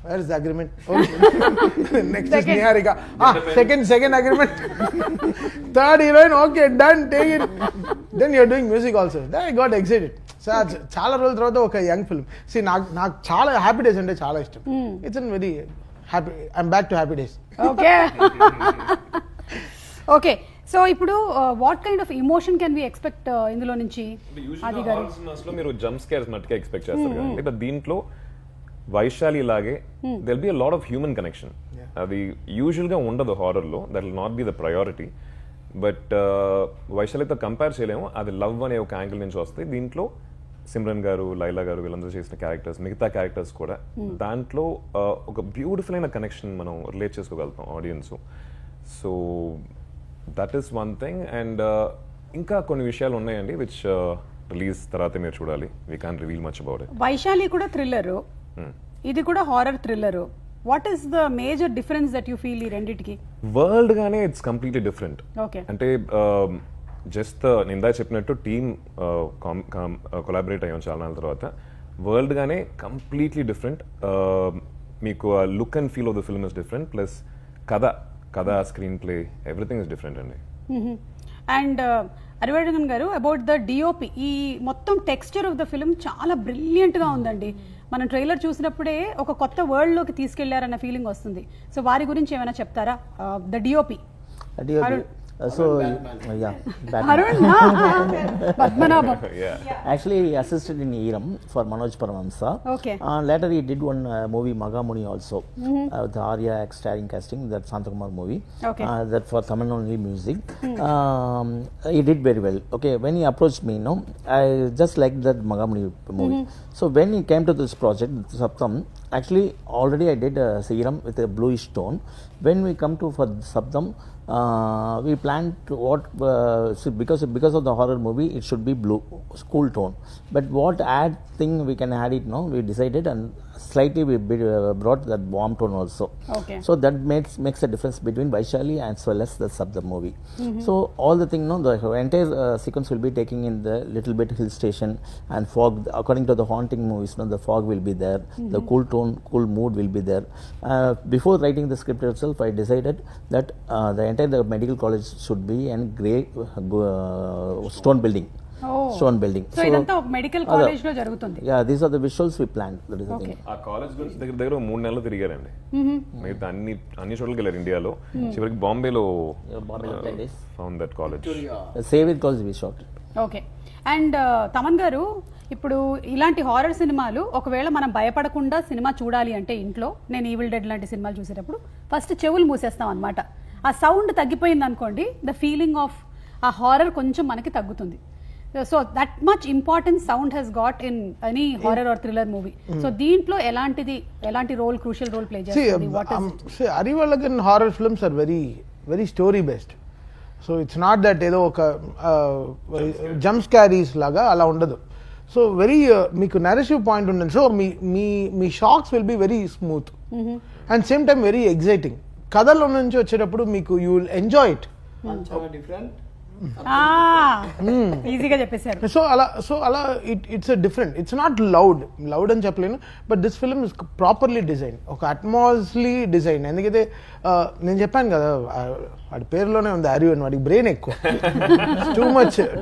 Where is the agreement? Okay. Next is Niharika. Second agreement. Third heroine, okay, done, take it. Then you're doing music also. Then I got excited. So చాలా రోజుల తర్వాత ఒక young film. See, నాకు చాలా happy days అంటే చాలా ఇష్టం. It's a very happy. I'm back to happy days. Okay. Okay, so ఇప్పుడు what kind of emotion can we expect ఇందులో నుంచి? అది గారు, మీరు జంప్ స్కేర్స్ మట్టుగా ఎక్స్పెక్ట్ చేస్తారు కదండి, బట్ దీంట్లో వైశాలి లాగే there'll be a lot of human connection. అది యూజువల్ గా ఉండదు హారర్ లో. That will not be the priority. But వైశాలితో కంపేర్ చేయలేము. అది లవ్ అనే ఒక యాంగిల్ నుంచి వస్తాయి. దీంట్లో సిమ్రన్ గారు, లైలా గారు వీళ్ళందరూ చేసిన క్యారెక్టర్స్, మిగతా క్యారెక్టర్స్ కూడా దాంట్లో ఒక బ్యూటిఫుల్ అయిన కనెక్షన్ మనం రిలేట్ చేసుకోగలుగుతాం audience. So that is one thing. And ఇంకా కొన్ని విషయాలు ఉన్నాయండి విచ్ రిలీజ్ తర్వాత మీరు చూడాలి. We can't reveal much about it. Vaishali కూడా థ్రిల్లర్, ఇది కూడా horror thriller. What is the major difference that you feel ఈ రెండిటికి? వరల్డ్ గానే ఇట్స్ కంప్లీట్లీ డిఫరెంట్. ఓకే. అంటే జస్ట్ నిందా చెప్పినట్టు టీమ్ కొలాబరేట్ అయ్యాం చాలా నాళ్ళ తర్వాత. వరల్డ్ గానే కంప్లీట్లీ డిఫరెంట్. మీకు look and feel of the film is different. Plus కథ, screen play, everything is different అండి. అండ్ అరివర్ధన్ గారు, అబౌట్ ద డిఓపి, ఈ మొత్తం టెక్స్చర్ ఆఫ్ ద ఫిల్మ్ చాలా బ్రిలియంట్ గా ఉందండి. మనం ట్రైలర్ చూసినప్పుడే ఒక కొత్త వరల్డ్ లోకి తీసుకెళ్లారన్న ఫీలింగ్ వస్తుంది. సో వారి గురించి ఏమైనా చెప్తారా? The DOP. So yeah, Padmanabha. Actually he assisted in Eram for Manoj Paramhamsa. Okay. Later he did one movie Magamuni also, with Arya starring casting, that Santakumar movie. Okay. That for Tamil only music. He did very well. Okay, when he approached me, no, I just liked that Magamuni movie. So when he came to this project Saptam, actually already I did Seeram with a bluish tone. When we come to for Saptam, we planned to what because of the horror movie it should be blue, cool tone. But what add thing we can add it, no, we decided, and slightly brought that warm tone also. Okay. So that makes a difference between Vaishali as well as the rest of the movie. So all the thing, the entire sequence will be taking in the little bit hill station and fog. According to the haunting movies, the fog will be there, the cool tone, cool mood will be there. Before writing the script itself, I decided that the entire medical college should be in grey stone building. Stone building. So idantha ok medical college lo jarugutundi. Yeah, these are the visuals we planned. That is the thing. ఆ college గురించి దగ్గర 3 నెలలు తిరిగారండి. మిగతా అన్ని చోట్లకి వెళ్ళారు ఇండియాలో. చివరికి బాంబేలో found that college. Save it college we shot. Okay. And Thaman గారు, ఇప్పుడు ఇలాంటి హారర్ సినిమాలు ఒకవేళ మనం భయపడకుండా సినిమా చూడాలి అంటే ఇంట్లో, నేను ఈవిల్ డెడ్ లాంటి సినిమాలు చూసేటప్పుడు ఫస్ట్ చెవులు మూసేస్తాం అనమాట. ఆ సౌండ్ తగ్గిపోయింది అనుకోండి, ద ఫీలింగ్ ఆఫ్ ఆ హారర్ కొంచెం మనకి తగ్గుతుంది. So that much importance sound has got in any horror or thriller movie. So దీంట్లో ఎలాంటి రోల్, క్రూషియల్ రోల్ ప్లే చేస్తుంది? Arivalgan horror films are very very story based. So it's not that ఏదో ఒక jump స్కారీస్ లాగా అలా ఉండదు. So very మీకు narrative point ఉంటుంది. సో మీ shocks will be very smooth and same time very exciting. కథలో నుంచి వచ్చేటప్పుడు మీకు you will enjoy it. Different ఈజీగా చెప్పేశారు. సో అలా it's different. It's not loud అని చెప్పలేను, but this film is properly design, ఒక అట్మాస్లీ డిజైన్. ఎందుకైతే నేను చెప్పాను కదా, వాడి పేరులోనే ఉంది అరియు అని, వాడికి బ్రెయిన్ ఎక్కువ,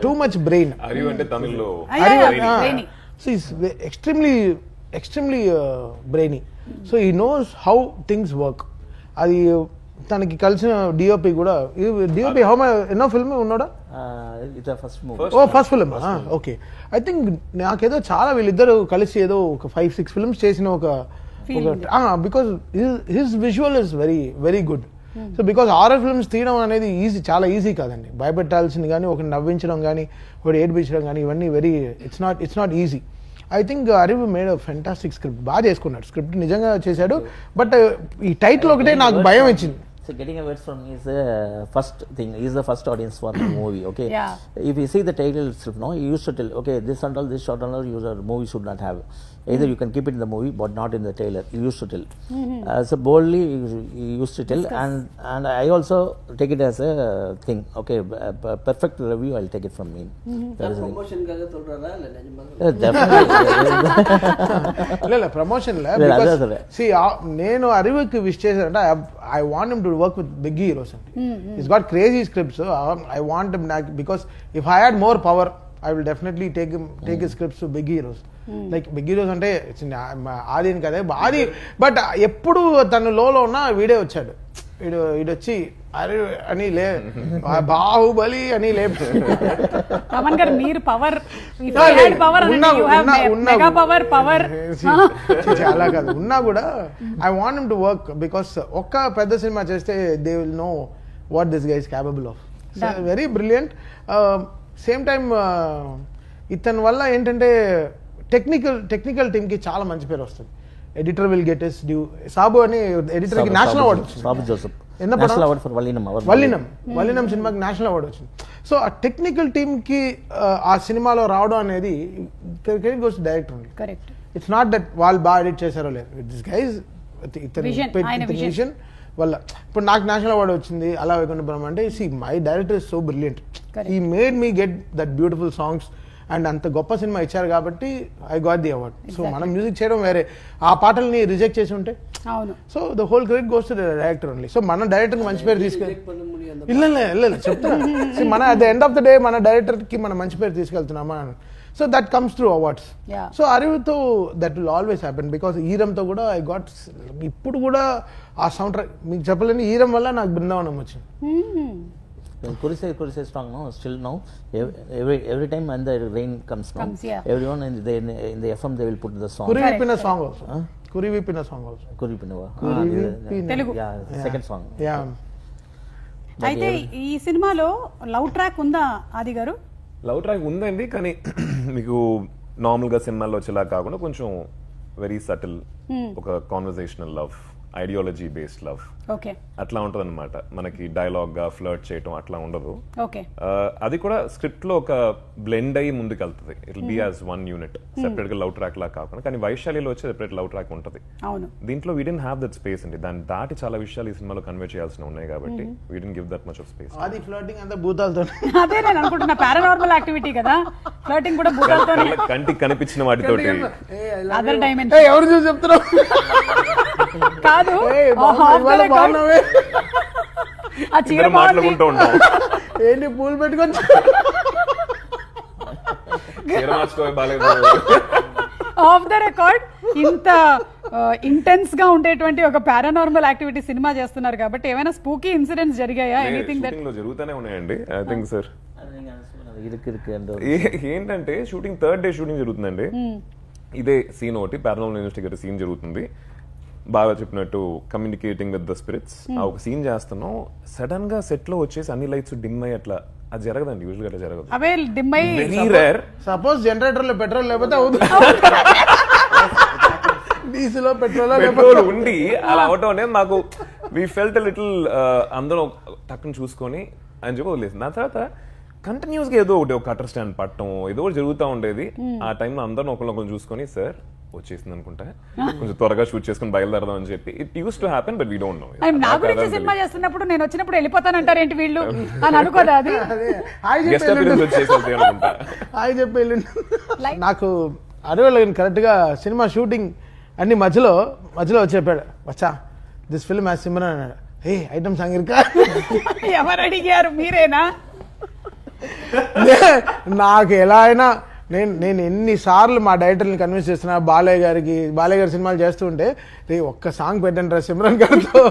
టూ మచ్ బ్రెయిన్. అరియు అంటే తమిళ్లో extremely brainy. So he knows how things work. అది తనకి కలిసిన డిఓపి కూడా, డిఓపి ఎన్నో ఫిల్మ్ ఉన్నాడా? First film. Okay. I think నాకేదో చాలా వీళ్ళిద్దరు కలిసి ఏదో ఒక 5-6 ఫిల్మ్స్ చేసిన ఒక because his visual is very very good. So because horror films తీయడం అనేది చాలా ఈజీ కాదండి. భయపెట్టాల్సింది కానీ, ఒకటి నవ్వించడం కానీ, ఒకటి ఏడిపించడం కానీ, ఇవన్నీ it's not easy. I think Arivu made fantastic script, బాగా చేసుకున్నాడు, స్క్రిప్ట్ నిజంగా చేశాడు. బట్ ఈ టైటిల్ ఒకటే నాకు భయం ఇచ్చింది. So getting a word from me is the first thing. He is the first audience for the movie. Okay. Yeah. If you see the title itself, no, you used to tell, okay, this and all, this short and all, your movie should not have. Either you can keep it in the movie, but not in the trailer. You used to tell. So boldly, you used to tell, and I also take it as a thing. Okay, perfect review. I'll take it from me. That is promotion kaga solrara illa nijama? Definitely. ಇಲ್ಲ promotion ಇಲ್ಲ. Because see, నేను అరివికి wish చేశానంటే I want him to work with big heroes. He's got crazy scripts. So I want him, because if I had more power, I will definitely take his scripts to big heroes. Like big heroes అంటే ఆది అని కదా, ఆది. But ఎప్పుడు తను లోలో ఉన్న వీడే వచ్చాడు, వీడొచ్చి అరే అని బాహుబలి అని చాలా కాదు ఉన్నా కూడా I want him to work, because ఒక్క పెద్ద సినిమా చేస్తే they will know what this guy is capable of. Very brilliant. Same time ఇతని వల్ల ఏంటంటే టెక్నికల్ టీమ్ కి చాలా మంచి పేరు వస్తుంది. Editor will get his due. Sabu అని ఎడిటర్ కి నేషనల్ అవార్డు వచ్చింది. వల్లినం సినిమాకి నేషనల్ అవార్డు వచ్చింది. సో ఆ టెక్నికల్ టీమ్ కి ఆ సినిమాలో రావడం అనేది credit goes to director only. Correct. It's not that వాళ్ళు బాగా ఎడిట్ చేశారో లేదు. దిస్ గైస్ విజన్ వల్ల ఇప్పుడు నాకు నేషనల్ అవార్డు వచ్చింది అలా వైకుంఠ బ్రహ్మ అంటే, my director is so brilliant. He made me get that beautiful songs and అంత గొప్ప సినిమా ఇచ్చారు కాబట్టి I got the award. So మనం మ్యూజిక్ చేయడం వేరే, ఆ పాటల్ని రిజెక్ట్ చేసి ఉంటే so the whole credit goes to the director only. So మన డైరెక్టర్ మంచి పేరు తీసుకెళ్ళి ಇಲ್ಲ చెప్తాను, మన at the end of the day మన డైరెక్టర్ కి మనం మంచి పేరు తీసుకెళ్తున్నామా. So that comes through awards. So అరివితో that will always happen. Because ఈరంతో కూడా ఐ గాట్, ఇప్పుడు కూడా ఆ సౌండ్ ట్రాక్ మీకు చెప్పలేని, ఈరం వల్ల నాకు బృందావనం వచ్చింది. Kurise strong now. Still now, every time when the rain comes now, everyone in the FM they will put the song. Kurivipina song also. Kurivipina song also. Kurivipina. Telugu. Yeah, second song. Yeah. అయితే ఈ సినిమాలో love track ఉందా ఆది గారు? Love track ఉందండి, కానీ మీకు normal గా సినిమాల్లో వచ్చేలా కాకుండా కొంచెం వెరీ సటిల్, ఒక conversational love ideology based love. Okay, అట్లా ఉంటుంది అనమాట. మనకి డైలాగ్ గా ఫ్లర్ట్ చేయటం అట్లా ఉండదు. ఓకే, అది కూడా స్క్రిప్ట్ లో ఒక బ్లెండ్ అయ్యి ముందుకు వెళ్తుంది. It will be as one unit, separate గా లవ్ ట్రాక్ లా కాకుండా. కానీ వైశాలిలో వచ్చే సెపరేట్ లవ్ ట్రాక్ ఉంటుంది. అవును, దీంట్లో we didn't have that space అండి. దాన్ని దాటి చాలా విషయాలు ఈ సినిమాలో కన్వే చేయాల్సి ఉన్నాయి కాబట్టి we didn't give that much of space. అది ఫ్లర్టింగ్ అంతా భూతాలతో. అదే నేను అనుకుంటున్నా, పారానార్మల్ యాక్టివిటీ కదా, ఫ్లర్టింగ్ కూడా భూతాలతో. కంటికి కనిపించిన వాటితోటి అదర్ డైమెన్షన్. ఎవరు చూసి చెప్తున్నావు? కాదు, ఆ చీర మాట్లాడుకుంటూ ఉంటాం. ఏంటి పూలు పెట్టుకొని ఆఫ్ ద రికార్డ్ ఇంత ఇంటెన్స్ గా ఉండేటువంటి ఒక పారానార్మల్ యాక్టివిటీ సినిమా చేస్తున్నారు కాబట్టి ఏమైనా స్పూకీ ఇన్సిడెంట్స్ జరిగాయా? ఎనీథింగ్ దట్ జరుగుతూనే ఉన్నాయండి. ఐ థింక్ సార్ ఏంటంటే షూటింగ్ థర్డ్ డే షూటింగ్ జరుగుతుందండి. ఇదే సీన్ ఒకటి పారానార్మల్ ఇన్వెస్టిగేటర్ సీన్ జరుగుతుంది. బాగా చెప్పినట్టు కమ్యూనికేటింగ్ విత్ ద స్పిరిట్స్. ఆ ఒక సీన్ చేస్తున్నాం, సడన్ గా సెట్ లో వచ్చేసి అన్ని లైట్స్ డిమ్ అయ్యి అట్లా. అది జరగదండి, యూజువల్ గా జరగదు. అవే డిమ్ అయ్యి వెరీ రేర్. సపోజ్ జనరేటర్ లో పెట్రోల్ లేకపోతే అవుతుంది, డీజిల్ పెట్రోల్ ఉండి అలా అవటం అనేది మాకు వి ఫెల్ట్ లిటిల్ అందరం టక్కుని చూసుకొని అని చెప్పి వదిలేసింది. దాని తర్వాత కంటిన్యూస్ గా ఏదో ఒకటి ఒక కటర్ స్టాండ్ పట్టడం ఏదో ఒకటి జరుగుతూ ఉండేది. ఆ టైంలో అందరం ఒకరినొకరు చూసుకొని సార్ వచ్చేసింది అనుకుంటా, కొంచెం త్వరగా షూట్ చేసుకుని బయలుదేరదాం అని చెప్పి. It use to happen but we don't know. నా గురించి సినిమా చేస్తున్నప్పుడు నేను వచ్చినప్పుడు వెళ్ళిపోతానంటారు ఏంటి వీళ్ళు అని అనుకోదా? అది హాయ్ చెప్పి నాకు అడవిలో కరెక్ట్ గా సినిమా షూటింగ్ అన్ని మధ్యలో వచ్చి చెప్పాడు, వచ్చా దిస్ ఫిల్మ్ యాజ్ సిమ్రన్ అన్నాడు. ఏ ఐటమ్ సాంగ్ ఇరుకా? ఎవరు అడిగారు? మీరేనా? నాకు ఎలా అయినా నేను ఎన్నిసార్లు మా డైరెక్టర్ని కన్విన్స్ చేస్తున్నా, బాలయ్య గారి సినిమాలు చేస్తుంటే రే ఒక్క సాంగ్ పెట్టండి రా సిమ్రన్ గారితో,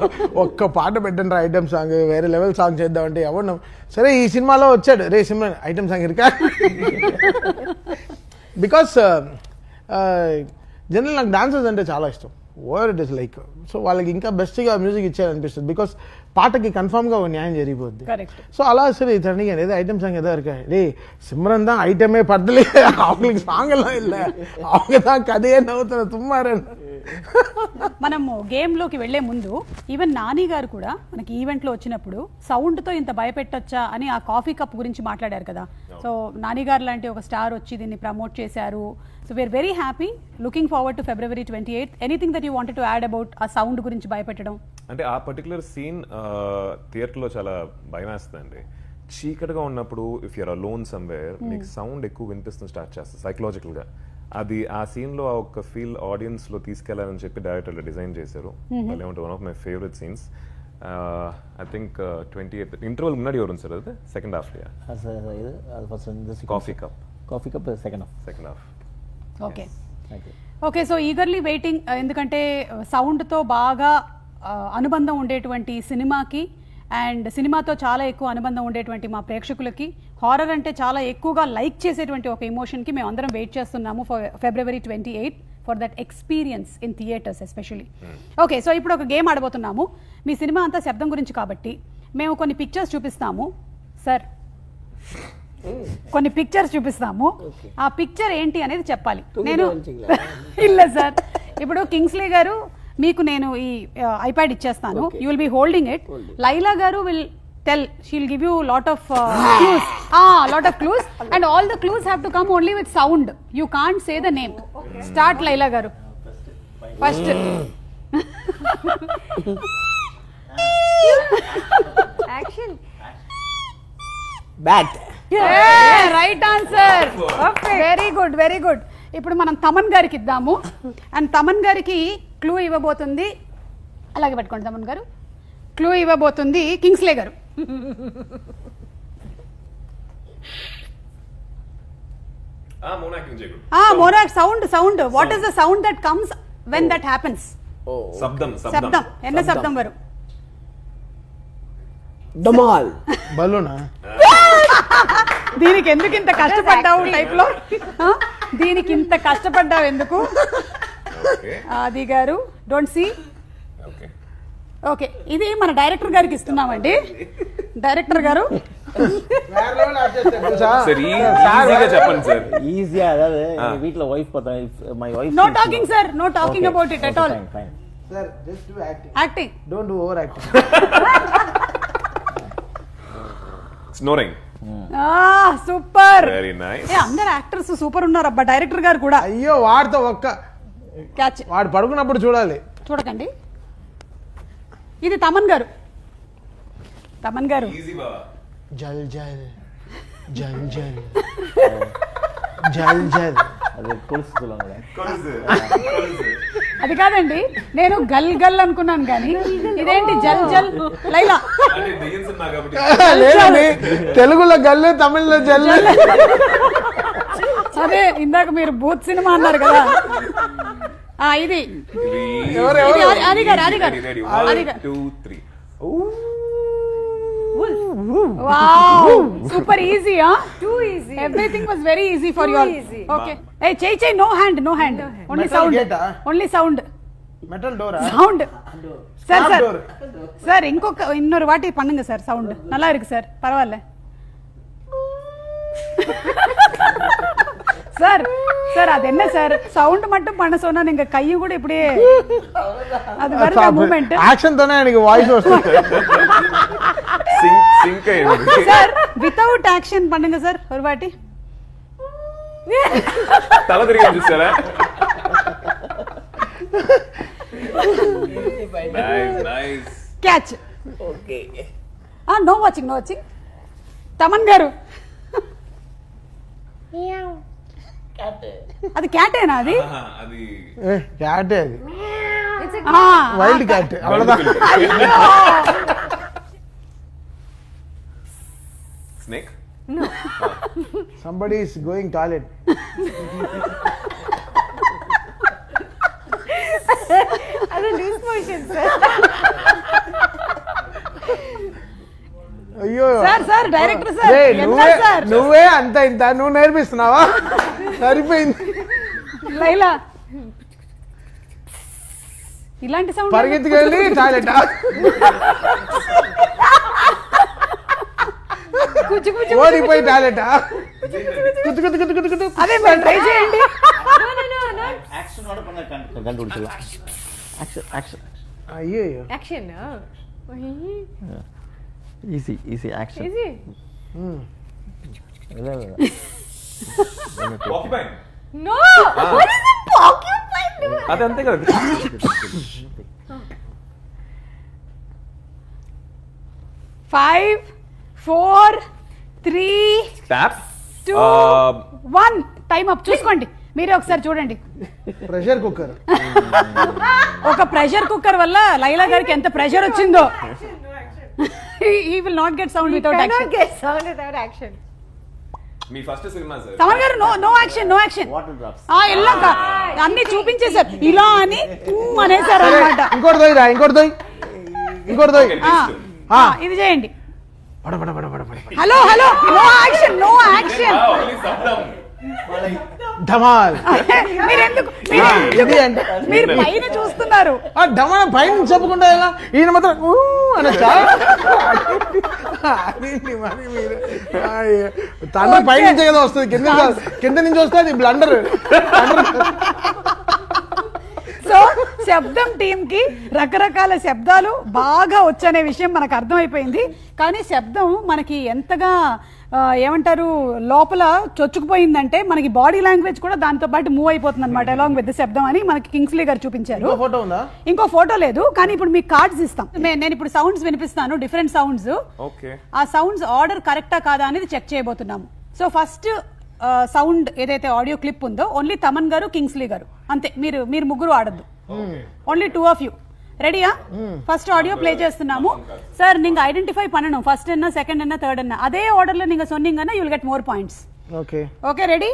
ఒక్క పాట పెట్టండి రా ఐటమ్ సాంగ్, వేరే లెవెల్ సాంగ్ చేద్దామంటే ఎవరు. సరే ఈ సినిమాలో వచ్చాడు, రే సిమ్రన్ ఐటమ్ సాంగ్ ఇరికా. బికాస్ జనరల్ నాకు డాన్సర్స్ అంటే చాలా ఇష్టం. Over it is like so వాళ్ళకి ఇంకా బెస్ట్గా మ్యూజిక్ ఇచ్చారనిపిస్తుంది. బికాస్ పాటకి కన్ఫర్మ్గా ఒక న్యాయం జరిగిపోద్ది. కరెక్ట్. సో అలా సరే ఇతని ఏదో ఐటమ్ సాంగ్ ఏదో இருக்கா రే சிம்ரன் தான் ஐட்டமே படத்துல அவங்களுக்கு சாங் எல்லாம் இல்ல, அவங்க தான் கதையே நவுతున్న తుమ్మారని. మనము గేమ్ లోకి వెళ్లే ముందు ఈవెన్ నాని గారు కూడా మనకి ఈవెంట్ లో వచ్చినప్పుడు సౌండ్ తో ఇంత భయపెట్టొచ్చా అని ఆ కాఫీ కప్ గురించి మాట్లాడారు కదా. సో నాని గారు లాంటి ఒక స్టార్ వచ్చి దీన్ని ప్రమోట్ చేశారు. So we are very happy, looking forward to February 28th. Anything that you wanted to add about ఆ సౌండ్ గురించి భయపెట్టడం? అంటే ఆ పర్టికులర్ సీన్ థియేటర్లో చాలా భయం వేస్తుందండి. చీకటిగా ఉన్నప్పుడు ఇఫ్ యూఆర్ అలోన్ సమ్వేర్ మీకు సౌండ్ ఎక్కువ వినిపిస్తుంది స్టార్ట్ చేస్తుంది సైకలాజికల్గా. అది ఆ సీన్లో ఆ ఒక ఫీల్ ఆడియన్స్లో తీసుకెళ్లాలని చెప్పి డైరెక్టర్లు డిజైన్ చేశారు. ఏమంటే one of my favourite scenes. I think 28th interval మున్నాడి వரும் సార్, అది second half. Coffee cup second half. Okay okay. So eagerly waiting, ఎందుకంటే సౌండ్తో బాగా అనుబంధం ఉండేటువంటి సినిమాకి అండ్ సినిమాతో చాలా ఎక్కువ అనుబంధం ఉండేటువంటి మా ప్రేక్షకులకి హారర్ అంటే చాలా ఎక్కువగా లైక్ చేసేటువంటి ఒక ఎమోషన్కి మేము అందరం వెయిట్ చేస్తున్నాము February 28th for that experience in theatres especially. Okay, so ఇప్పుడు ఒక గేమ్ ఆడబోతున్నాము. మీ సినిమా అంతా శబ్దం గురించి కాబట్టి మేము కొన్ని పిక్చర్స్ చూపిస్తాము సార్, కొన్ని పిక్చర్స్ చూపిస్తాము. ఆ పిక్చర్ ఏంటి అనేది చెప్పాలి. నేను ಇಲ್ಲ సార్, ఇప్పుడు కింగ్స్లీ గారు మీకు నేను ఈ ఐప్యాడ్ ఇచ్చేస్తాను, you will be holding it. Laila గారు will tell, she will give you lot of clues and all the clues have to come only with sound. You can't say the name. Start Laila గారు. First action. Bat. Right answer. Very good, very good. ఇప్పుడు మనం తమన్ గారికి ఇద్దాము and Thaman గారికి clue ఇవ్వబోతుంది. అలాగే పట్టుకోండి తమన్ గారు. Clue ఇవ్వబోతుంది కింగ్స్లే గారు. మోనాక్ sound. What is the sound that comes when that happens? శబ్దం. ఎన్న శబ్దం వరు? డమాల్. బలూనా? దీనికి ఎందుకు ఇంత కష్టపడ్డావు టైప్ లో? దీనికి ఇంత కష్టపడ్డావు ఎందుకు? ఆది గారు డోంట్ సీ. ఓకే, ఇది మన డైరెక్టర్ గారికి ఇస్తున్నామండి. డైరెక్టర్ గారు ఈజీగా వీటిలో wife my wife. No talking sir, no talking about it at all. Sir just do acting. Acting. Don't do over acting. Snoring. Super. Very nice. అందరు యాక్టర్స్ సూపర్ ఉన్నారు అబ్బా. డైరెక్టర్ గారు కూడా. అయ్యో వాడితో ఒక్క క్యాచ్. వాడు పడుకున్నప్పుడు చూడాలి. చూడకండి. ఇది తమన్ గారు. తమన్ గారు. జల్ జల్ జల్ జల్ జల్ జల్. అది కాదండి, నేను గల్ గల్ అనుకున్నాను కానీ ఇదేంటి జల్ జల్. లైలా లేదండి, తెలుగులో గల్లు, తమిళ్లో జల్. అదే ఇందాక మీరు బూత్ సినిమా అన్నారు కదా. ఇది అది గారు, అది గారు, అది గారు. Wow, super easy, huh? Too easy. Everything was very easy for you all. Okay. Hey, Chai, no hand, no hand. Only Metal sound. gate, Only sound. Metal Dora? Sound. Sir, Stop sir. door. Sir, இன்னொரு வாட்டி பண்ணுங்க sir. Sound நல்லா இருக்கு sir. பரவாயில்ல. Sir sir அது என்ன sir sound மட்டும் பண்ண சொன்னா நீங்க கையும் கூட இப்படியே அது வருது மூவ்மென்ட். యాక్షన్ తోనే எனக்கு వాయిస్ వస్తుంది. సింక్ అయ్యింది. సార్ వితౌట్ యాక్షన్ பண்ணுங்க సార్ ஒரு வாட்டி. తల తిరిగి చూస్తారా? Nice nice. Catch. Okay. No watching, no watching. Thaman గారు. అది క్యాటేనా? అది అది క్యాటే. అది It's a వైల్డ్ క్యాట్. అవ్వదా? Snake. no. Somebody is going toilet. That's a loose motion, sir. అయ్యో సార్ సార్ డైరెక్టర్ సార్ రేయ్, ఎంత సార్? నువ్వే అంత ఇంత నువ్వు నేర్పిస్తున్నావా? సరిపోయింది. లైలా ఇలాంటి సౌండ్ పరిగెత్తుకెళ్ళి టాయిలెట్. ఓడిపోయి టాయిలెట్. కుత్తు కుత్తు కుత్తు కుత్తు కుత్తు. అదే మరి ట్రై చేయండి. No. Action order பண்ண கண்டுபிடிச்சலாம். Action. అయ్యో Action. Easy action. Easy. இல்ல. పాకిపైన్. No. What is a porcupine doing? అది అంతే కదా. 5 4 3 ట్యాప్. 2 1 time up. చూసుకోండి మీరే ఒకసారి చూడండి. Pressure cooker. ఒక ప్రెషర్ కుక్కర్ వల్ల లైలా గారికి ఎంత ప్రెషర్ వచ్చిందో. He will not get sound without action. Cannot get sound without action. మీ ఫస్ట్ సినిమా సార్. తమన్ గారు no action, no action. Water drops. ఎలా అన్ని చూపించేశారు ఇలా అని అనేసారు అన్నమాట. ఇంకోటి దొయ్యరా, ఇంకోటి దొయ్యి, ఇంకోటి దొయ్యి. ఇది చేయండి. పడ పడ పడ పడ పడ. Hello hello no action, no action. ధమాల్. మీరెందుకు ఇది అంటే మీరు పైన చూస్తున్నారు. ధమాల్ పైన చెప్పకుండా ఎలా ఈయన మాత్రం అనొచ్చా? తండ్రి పై నుంచే కదా వస్తుంది, కింద నుంచి వస్తే అది బ్లండర్. సో శబ్దం టీమ్ కి రకరకాల శబ్దాలు బాగా వచ్చనే విషయం మనకు అర్థమైపోయింది. కానీ శబ్దం మనకి ఎంతగా ఏమంటారు లోపల చొచ్చుకుపోయిందంటే మనకి బాడీ లాంగ్వేజ్ కూడా దాంతో పాటు మూవ్ అయిపోతుంది అనమాట అలాంగ్ విత్ శబ్దం అని మనకి కింగ్స్లీ గారు చూపించారు. ఫోటో ఉందా? ఇంకో ఫోటో లేదు, కానీ ఇప్పుడు మీకు కార్డ్స్ ఇస్తాం. నేను ఇప్పుడు సౌండ్స్ వినిపిస్తాను, డిఫరెంట్ సౌండ్స్. ఆ సౌండ్స్ ఆర్డర్ కరెక్టా కాదా అనేది చెక్ చేయబోతున్నాము. సో ఫస్ట్ సౌండ్ ఏదైతే ఆడియో క్లిప్ ఉందో ఓన్లీ తమన్ గారు, కింగ్స్లీ గారు అంతే. మీరు ముగ్గురు ఆడద్దు, ఓన్లీ 2 of you. ரெடியா? ஃபர்ஸ்ட் ஆடியோ ப்ளே చేస్తున్నాము. சார் நீங்க ஐடென்டிஃபை பண்ணனும். ஃபர்ஸ்ட் என்ன, செகண்ட் என்ன, தேர்ட் என்ன, அதே ஆர்டர்ல நீங்க சொன்னீங்கன்னா you will get more points. Okay okay ready?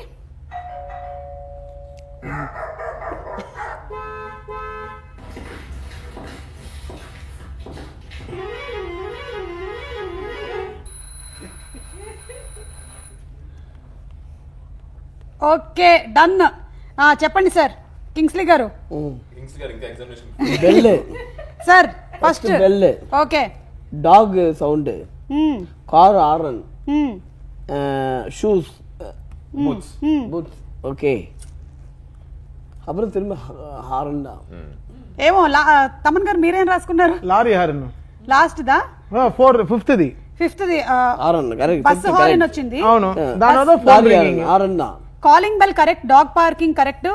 Okay done. చెప్పండి సార్ కింగ్స్లీ గారు. Bell sir first bell, okay. Dog sound, car horn, shoes, boots. Okay, அப்புறம் திரும்ப ஹாரன் தான். ఏమో తమన్ గారు మీరేం రాసుకున్నారు? లారీ హారన్ లాస్ట్ దా 5th ది బస్ హారన్ వచ్చింది. అవును, దానిలో phone ringing. Calling bell correct, dog parking correct,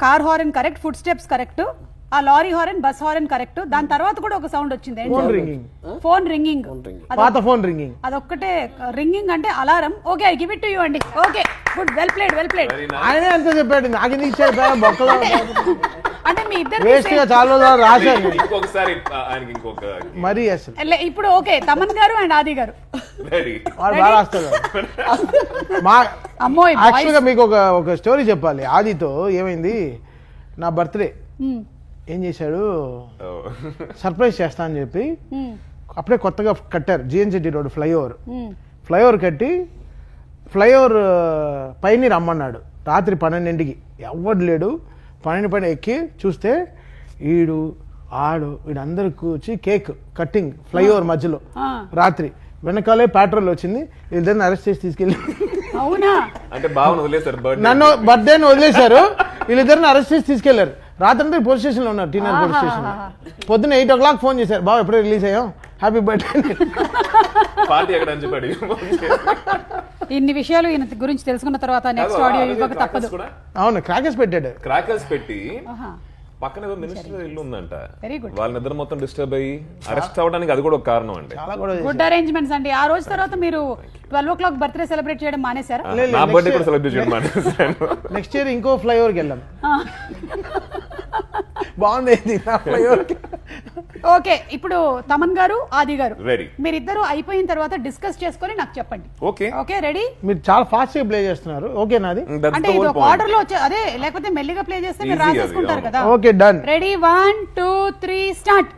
car horn correct, footsteps correct, ఆ lorry horn, bus horn correct. దాని తర్వాత కూడా ఒక సౌండ్ వచ్చింది, ఫోన్ రింగింగ్. పాత ఫోన్ రింగింగ్, అదొక్కటే రింగింగ్ అంటే alarm. Okay, I give it to you అండి. Okay, good, well played. ఆయనే అంత చెప్పాడు, నాకు ఎందుకు ఇచ్చాడు బొక్కలో? అంటే మీ ఇద్దరు వేస్ట్ గా చాలా రాశాను. ఇంకొకసారి ఆయనకి ఇంకొక మరి అసలు ఇప్పుడు ఓకే, తమన్ గారు అండ్ ఆది గారు వాడు బాగా రాస్తాడు. యాక్చువల్గా మీకు ఒక స్టోరీ చెప్పాలి. ఆదితో ఏమైంది, నా బర్త్డే ఏం చేశాడు, సర్ప్రైజ్ చేస్తా అని చెప్పి అప్పుడే కొత్తగా కట్టారు జిఎన్సిటీ రోడ్ ఫ్లైఓవర్ కట్టి ఫ్లైఓవర్ పైన రమ్మన్నాడు. రాత్రి 12ంటికి ఎవడు లేడు. 12 పైన ఎక్కి చూస్తే వీడందరూ కూర్చి కేక్ కట్టింగ్ ఫ్లైఓవర్ మధ్యలో రాత్రి. వెనకాలే పెట్రోల్ వచ్చింది, వీళ్ళిద్దరిని అరెస్ట్ చేసి తీసుకెళ్ళి నన్ను బర్త్డేని వదిలేశారు. వీళ్ళిద్దరిని అరెస్ట్ చేసి తీసుకెళ్లారు. రాత్రి పోలీస్ స్టేషన్ లో ఉన్నారు, టీనర్ పోలీస్ స్టేషన్. పొద్దున్న 8 o'clock ఫోన్ చేశారు, బాబు ఎప్పుడో రిలీజ్ అయ్యాం, హ్యాపీ బర్త్డే. ఇన్ని విషయాలు ఈయన గురించి తెలుసుకున్న తర్వాత నెక్స్ట్ ఆడియో ఇవ్వక తప్పదు. అవును, క్రాకర్స్ పెట్టాడు. క్రాకర్స్ పెట్టి పక్కన ఏదో మినిస్టర్ ఇల్లు ఉందంట, వాళ్ళ నిద్ర మొత్తం డిస్టర్బ్ అయ్యి అరెస్ట్ అవడానికి అది కూడా ఒక కారణం అండి. గుడ్ అరేంజ్మెంట్స్ అండి. ఆ రోజు తర్వాత మీరు 12 o'clock బర్త్డే సెలబ్రేట్ చేయడం మానేశారా? నా బర్త్డే కూడా సెలబ్రేట్ చేయడం మానేశాను. నెక్స్ట్ ఇయర్ ఇంకో ఫ్లైఓవర్కి వెళ్ళాం. బాగుంది నా ఫ్లైఓవర్. ఓకే, ఇప్పుడు తమన్ గారు, ఆది గారు రెడీ. మీరిద్దరు అయిపోయిన తర్వాత డిస్కస్ చేసుకొని నాకు చెప్పండి. Okay, ready? మీరు చాలా ఫాస్ట్ గా ప్లే చేస్తున్నారు. ఓకే, నాది అంటే ఇది ఒక ఆర్డర్ లో అదే, లేకపోతే మెల్లిగా ప్లే చేస్తే మీరు రాసేసుకుంటారు కదా. Okay, done. Ready, 1 2 3 start.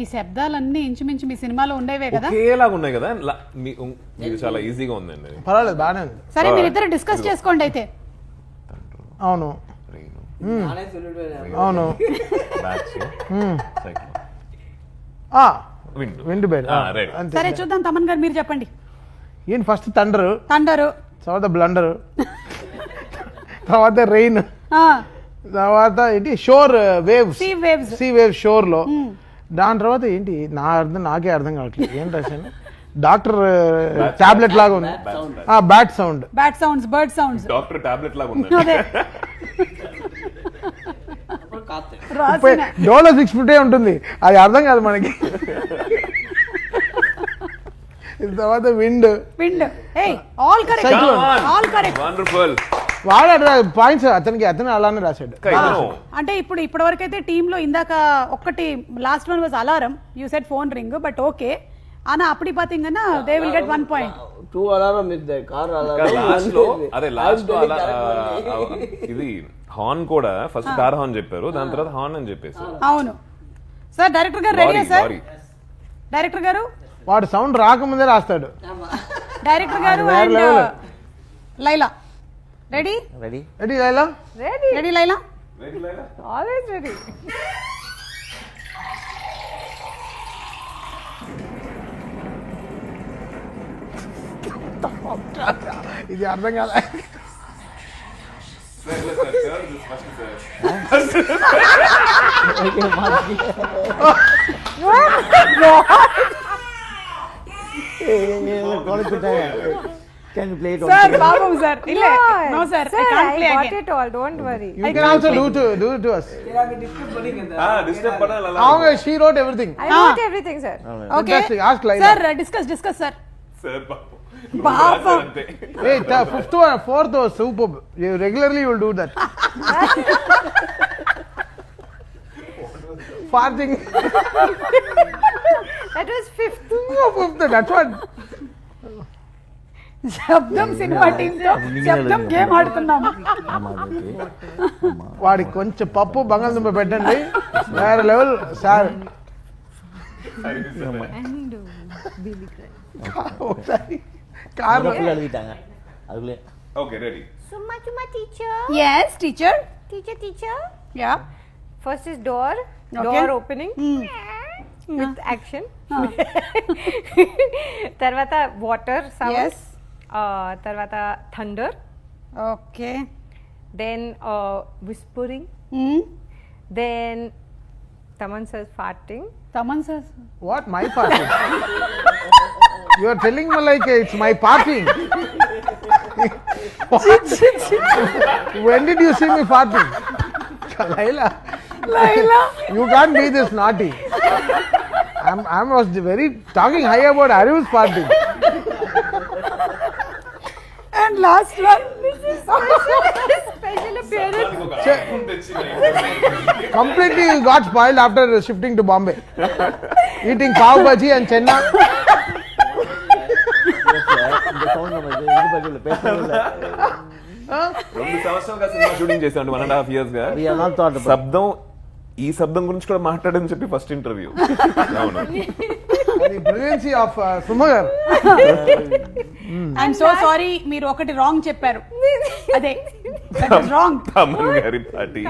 ఈ శబ్దాలన్నీ ఇంచుమించు మీ సినిమాలో ఉండేవే కదా? ఒకేలాగా ఉన్నాయి కదా, ఇది చాలా ఈజీగా ఉందండి. పర్వాలేదు, బాగానే ఉంది. సరే, మీరిద్దరు డిస్కస్ చేసుకోండి అయితే. అవును అవును, విండ్ బెడ్. సరే చూద్దాం, తమన్ గారు మీరు చెప్పండి. ఏంటి ఫస్ట్ థండర్, తర్వాత బ్లండర్, తర్వాత రెయిన్, తర్వాత ఏంటి షోర్ వేవ్స్, సీ వేవ్స్ షోర్ లో. దాని తర్వాత ఏంటి నాకే అర్థం కావట్లేదు ఏం రాశాను. డాక్టర్ టాబ్లెట్ లాగా ఉంది, bat sound, bird sounds, doctor tablet లాగా ఉంది. డోలో 650 ఉంటుంది, అది అర్థం కాదు మనకి. తర్వాత విండ్, ఆల్ కరెక్ట్. వాడు పాయింట్స్ అతను అలానే రాశాడు. అంటే ఇప్పటి వరకు అయితే టీమ్ లో ఇందాక ఒక్కటి last one was alarm, you said phone ring, but okay. ஆனா அப்படி பாத்தீங்கன்னா they will get 1 point. 2 alarm is there, car alarm. Last ఇది హార్న్ కూడా ఫస్ట్ కార్ హార్న్ చెప్పారు, దాని తర్వాత హార్న్ అని చెప్పేసారు. అవును సార్. డైరెక్టర్ గారు రెడీయా సార్? డైరెక్టర్ గారు వాడు సౌండ్ రాకముందే రాస్తాడు. డైరెక్టర్ గారు and Laila ready? Ready Laila? Ready Laila? Always ready. ఇది అర్థం కాదు. Can you play it? Sir, Babu sir. No sir, I can't play again. I got it all, don't worry. You can also do it to us. Disturb padala. How she wrote everything. I wrote everything, sir. Okay. Ask Laila. Sir, discuss sir. Sir, Babu. Hey, 5th or 4th was superb. Regularly you will do that. Farting. That was 5th. Oh, 5th, that's what. శబ్దం cinema team తో శబ్దం game ఆడుతున్నాం. వాడికి కొంచెం పప్పు బంగాళదుంప పెట్టండి, వేరే level sir. And baby cry. ఒకసారి car అడిగితాంగా అదులే. Okay, ready. Summa chuma teacher. Yes, teacher. Teacher. Yeah. First is door. Okay. Door opening. With action. Tarvata water sound. Yes. Tarvata thunder. Okay. Then whispering. Then Taman says farting. Taman says. What? My party? You are telling me like it's my party. When did you see me farting? Laila, you can't be this naughty. I was very talking high about Ariv's party. And last one. Special appearance. Completely got spoiled after shifting to Bombay. Eating pav bhaji and chenna. Shooting చేశాను 1.5 years గా. శబ్దం ఈ శబ్దం గురించి కూడా మాట్లాడని చెప్పి first interview. అవును. The brilliancy of Sumagar. I'm so sorry, మీరు ఒకటి రాంగ్ చెప్పారు. అదే that is wrong. తమన్ గారి పార్టీ.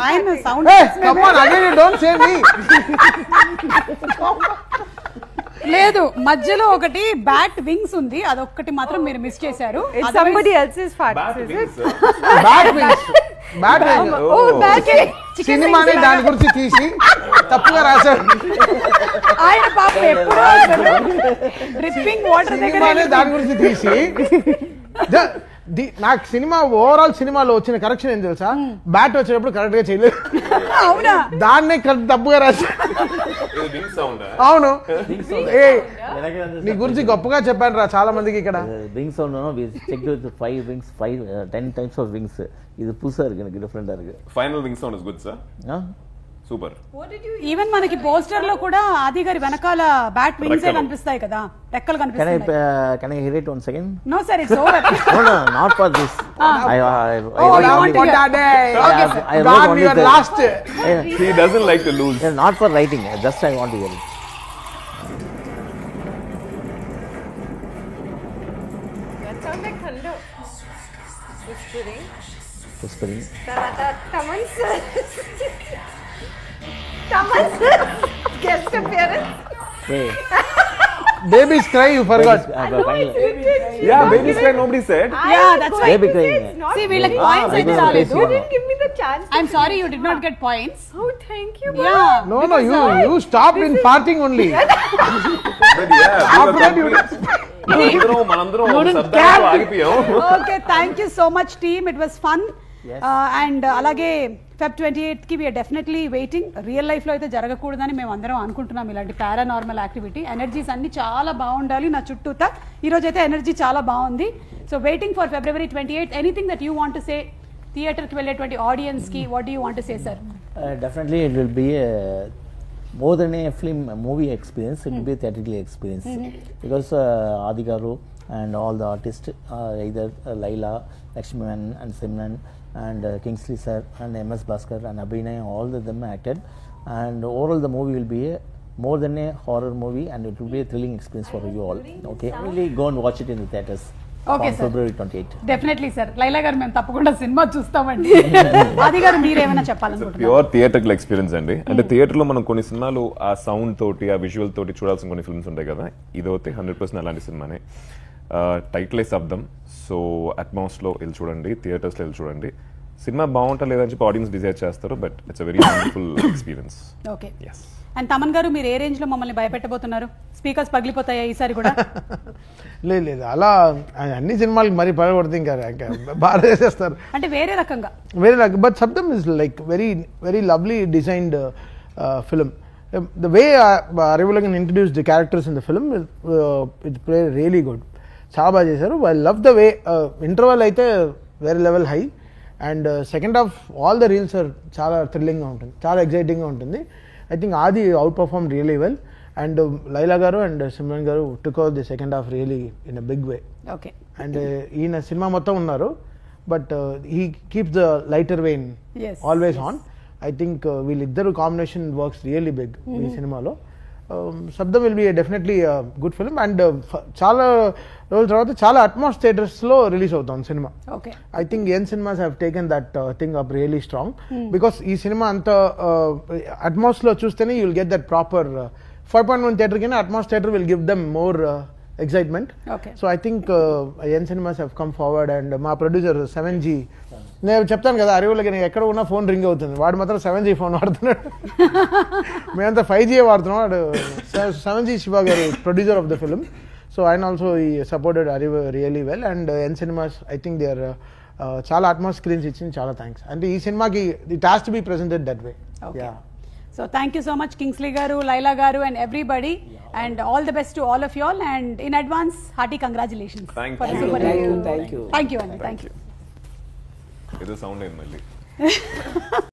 ఆయన sound Hey, come on, again you don't say me. లేదు, మధ్యలో ఒకటి బ్యాట్ వింగ్స్ ఉంది, అదొక్కటి మాత్రం మీరు మిస్ చేశారు. It's somebody else's fart. Is it? Bat wings. Bat wings. Oh, bat wings. సినిమాని దాని గురించి తీసి తప్పుగా రాశారు. ఆయన పాప ఎప్పుడో డ్రిప్పింగ్ వాటర్ దగ్గర సినిమాని దాని గురించి తీసి నాకు సినిమా ఓవరాల్ సినిమాలో వచ్చిన కరెక్షన్ ఏం తెలుసా, బ్యాట్ వచ్చేటప్పుడు కరెక్ట్ గా చేయలేదు. అవునా? దాన్నే తప్పుగా రాశారు. అవును, నీ గురించి గొప్పగా చెప్పాను రా చాలా మందికి ఇక్కడ. Wings check 5 wings 10 types of wings. இது புதுசா இருக்கு, எனக்கு டிஃபரெண்டா இருக்கு. Final wing sound is good sir. Super. Even మనకి పోస్టర్ లో కూడా ఆది గారి వెనకాల బ్యాట్ వింగ్స్ కనిపిస్తాయి కదా, రెక్కలు కనిపిస్తాయి. Can I hear it once again? No sir, it's over. No, not for this. I God, you are last. He doesn't like to lose. Not for writing, just I want to hear it. That sounds like thunder. Whispering. Taman's guest appearance. Hey. Baby's cry, you forgot. Yeah, baby's cry nobody said. Yeah, that's why. Baby crying. See, వీళ్ళకి points అయితే రాలేదు. You didn't give me the chance. I'm sorry you did not get points. Oh, thank you. Yeah. No, you stopped in farting only. But yeah, మనందరం శబ్దాలతో ఆగిపోయాం. Okay, thank you so much team, it was fun. Yes. And అలాగే Feb 28th కి we are definitely waiting. Real life లో అయితే జరగకూడదని మేము అందరం అనుకుంటున్నాం ఇలాంటి పారానార్మల్ యాక్టివిటీ. ఎనర్జీస్ అన్ని చాలా బాగుండాలి నా చుట్టూతా. ఈ రోజు అయితే ఎనర్జీ చాలా బాగుంది. So waiting for February 28th. Anything that you want to say theatre కి వెళ్ళేటువంటి ఆడియన్స్ కి, what do you want to say sir? Definitely it will be more than a movie experience, it will be a theatrical experience. Because Adi Garu and all the artists, either Laila, Lakshman and Simran and Kingsley sir and MS Bhaskar and Abhinay, all of them acted, and overall the movie will be more than a horror movie, and it will be a thrilling experience for you all. Okay, really go and watch it in the theaters. Okay, on sir. February 28th. Definitely sir. Laila గారు మేము తప్పకుండా cinema చూస్తామండి. ఆది గారు మీరేమైనా చెప్పాలనుకుంటున్నారు? Pure theatrical experience అండి. అంటే థియేటర్ లో మనం కొన్ని సినిమాలు ఆ సౌండ్ తోటి ఆ విజువల్ తోటి చూడాల్సిన కొన్ని ఫిల్మ్స్ ఉంటాయి కదా, ఇదైతే 100% అలాంటి సినిమానే. టైటిలే శబ్దం. సో అట్మాస్ లో వెళ్ళి చూడండి, థియేటర్స్ లో వెళ్ళి చూడండి. సినిమా బాగుంటా లేదని చెప్పి ఆడియన్స్ డిసైడ్ చేస్తారు, but it's a very wonderful experience. Okay. yes. And Thaman గారు మీరు ఏ రేంజ్ లో మమ్మల్ని భయపెట్టబోతున్నారు? స్పీకర్స్ పగిలిపోతాయా ఈసారి కూడా? లేదు, అలా అన్ని సినిమాలకి మరీ పడకూడదు, ఇంకా బాగా చేసేస్తారు అంటే వేరే రకంగా. బట్ శబ్దం is like very very lovely designed film. The way Arivulangan introduced the characters in the film, it played really good. చాలా బాగా చేశారు. I love the way interval అయితే very level high, and second half all the reels are చాలా థ్రిల్లింగ్గా ఉంటుంది, చాలా ఎక్సైటింగ్గా ఉంటుంది. I think Adi outperformed really well, and Laila garu and Simran garu took out the second half really in a big way. Okay. And ఈయన cinema మొత్తం ఉన్నారు, but he keeps the lighter vein always on. I think వీళ్ళిద్దరు combination works really big ఈ సినిమాలో. శబ్దం will be definitely good film and చాలా రోజుల తర్వాత చాలా అట్మాస్ థియేటర్స్లో రిలీజ్ అవుతుంది సినిమా. I think N cinemas have taken that thing up really strong because ఈ సినిమా అంత అట్మాస్లో చూస్తేనే you will get that proper 5.1 theatre కింద Atmos theatre will give them more excitement. So I think N Cinemas have come forward and మా producer 7G నేను చెప్తాను కదా అరివులకి నేను ఎక్కడ ఉన్నా ఫోన్ రింగ్ అవుతుంది, వాడు మాత్రం 7G ఫోన్ వాడుతున్నాడు, మేమంతా 5G వాడుతున్నాం. వాడు 7G శివ గారు producer of the film. So ఆయన ఆల్సో ఈ supported Arivu really well and N cinemas I think they are చాలా అట్మాస్ స్క్రీన్స్ ఇచ్చింది, చాలా థ్యాంక్స్. అంటే ఈ సినిమాకి it has to be presented that way. So thank you so much Kingsley garu, Laila garu and everybody, and all the best to all of you all, and in advance hearty congratulations. Thank you. Thank you. Edo sound in malli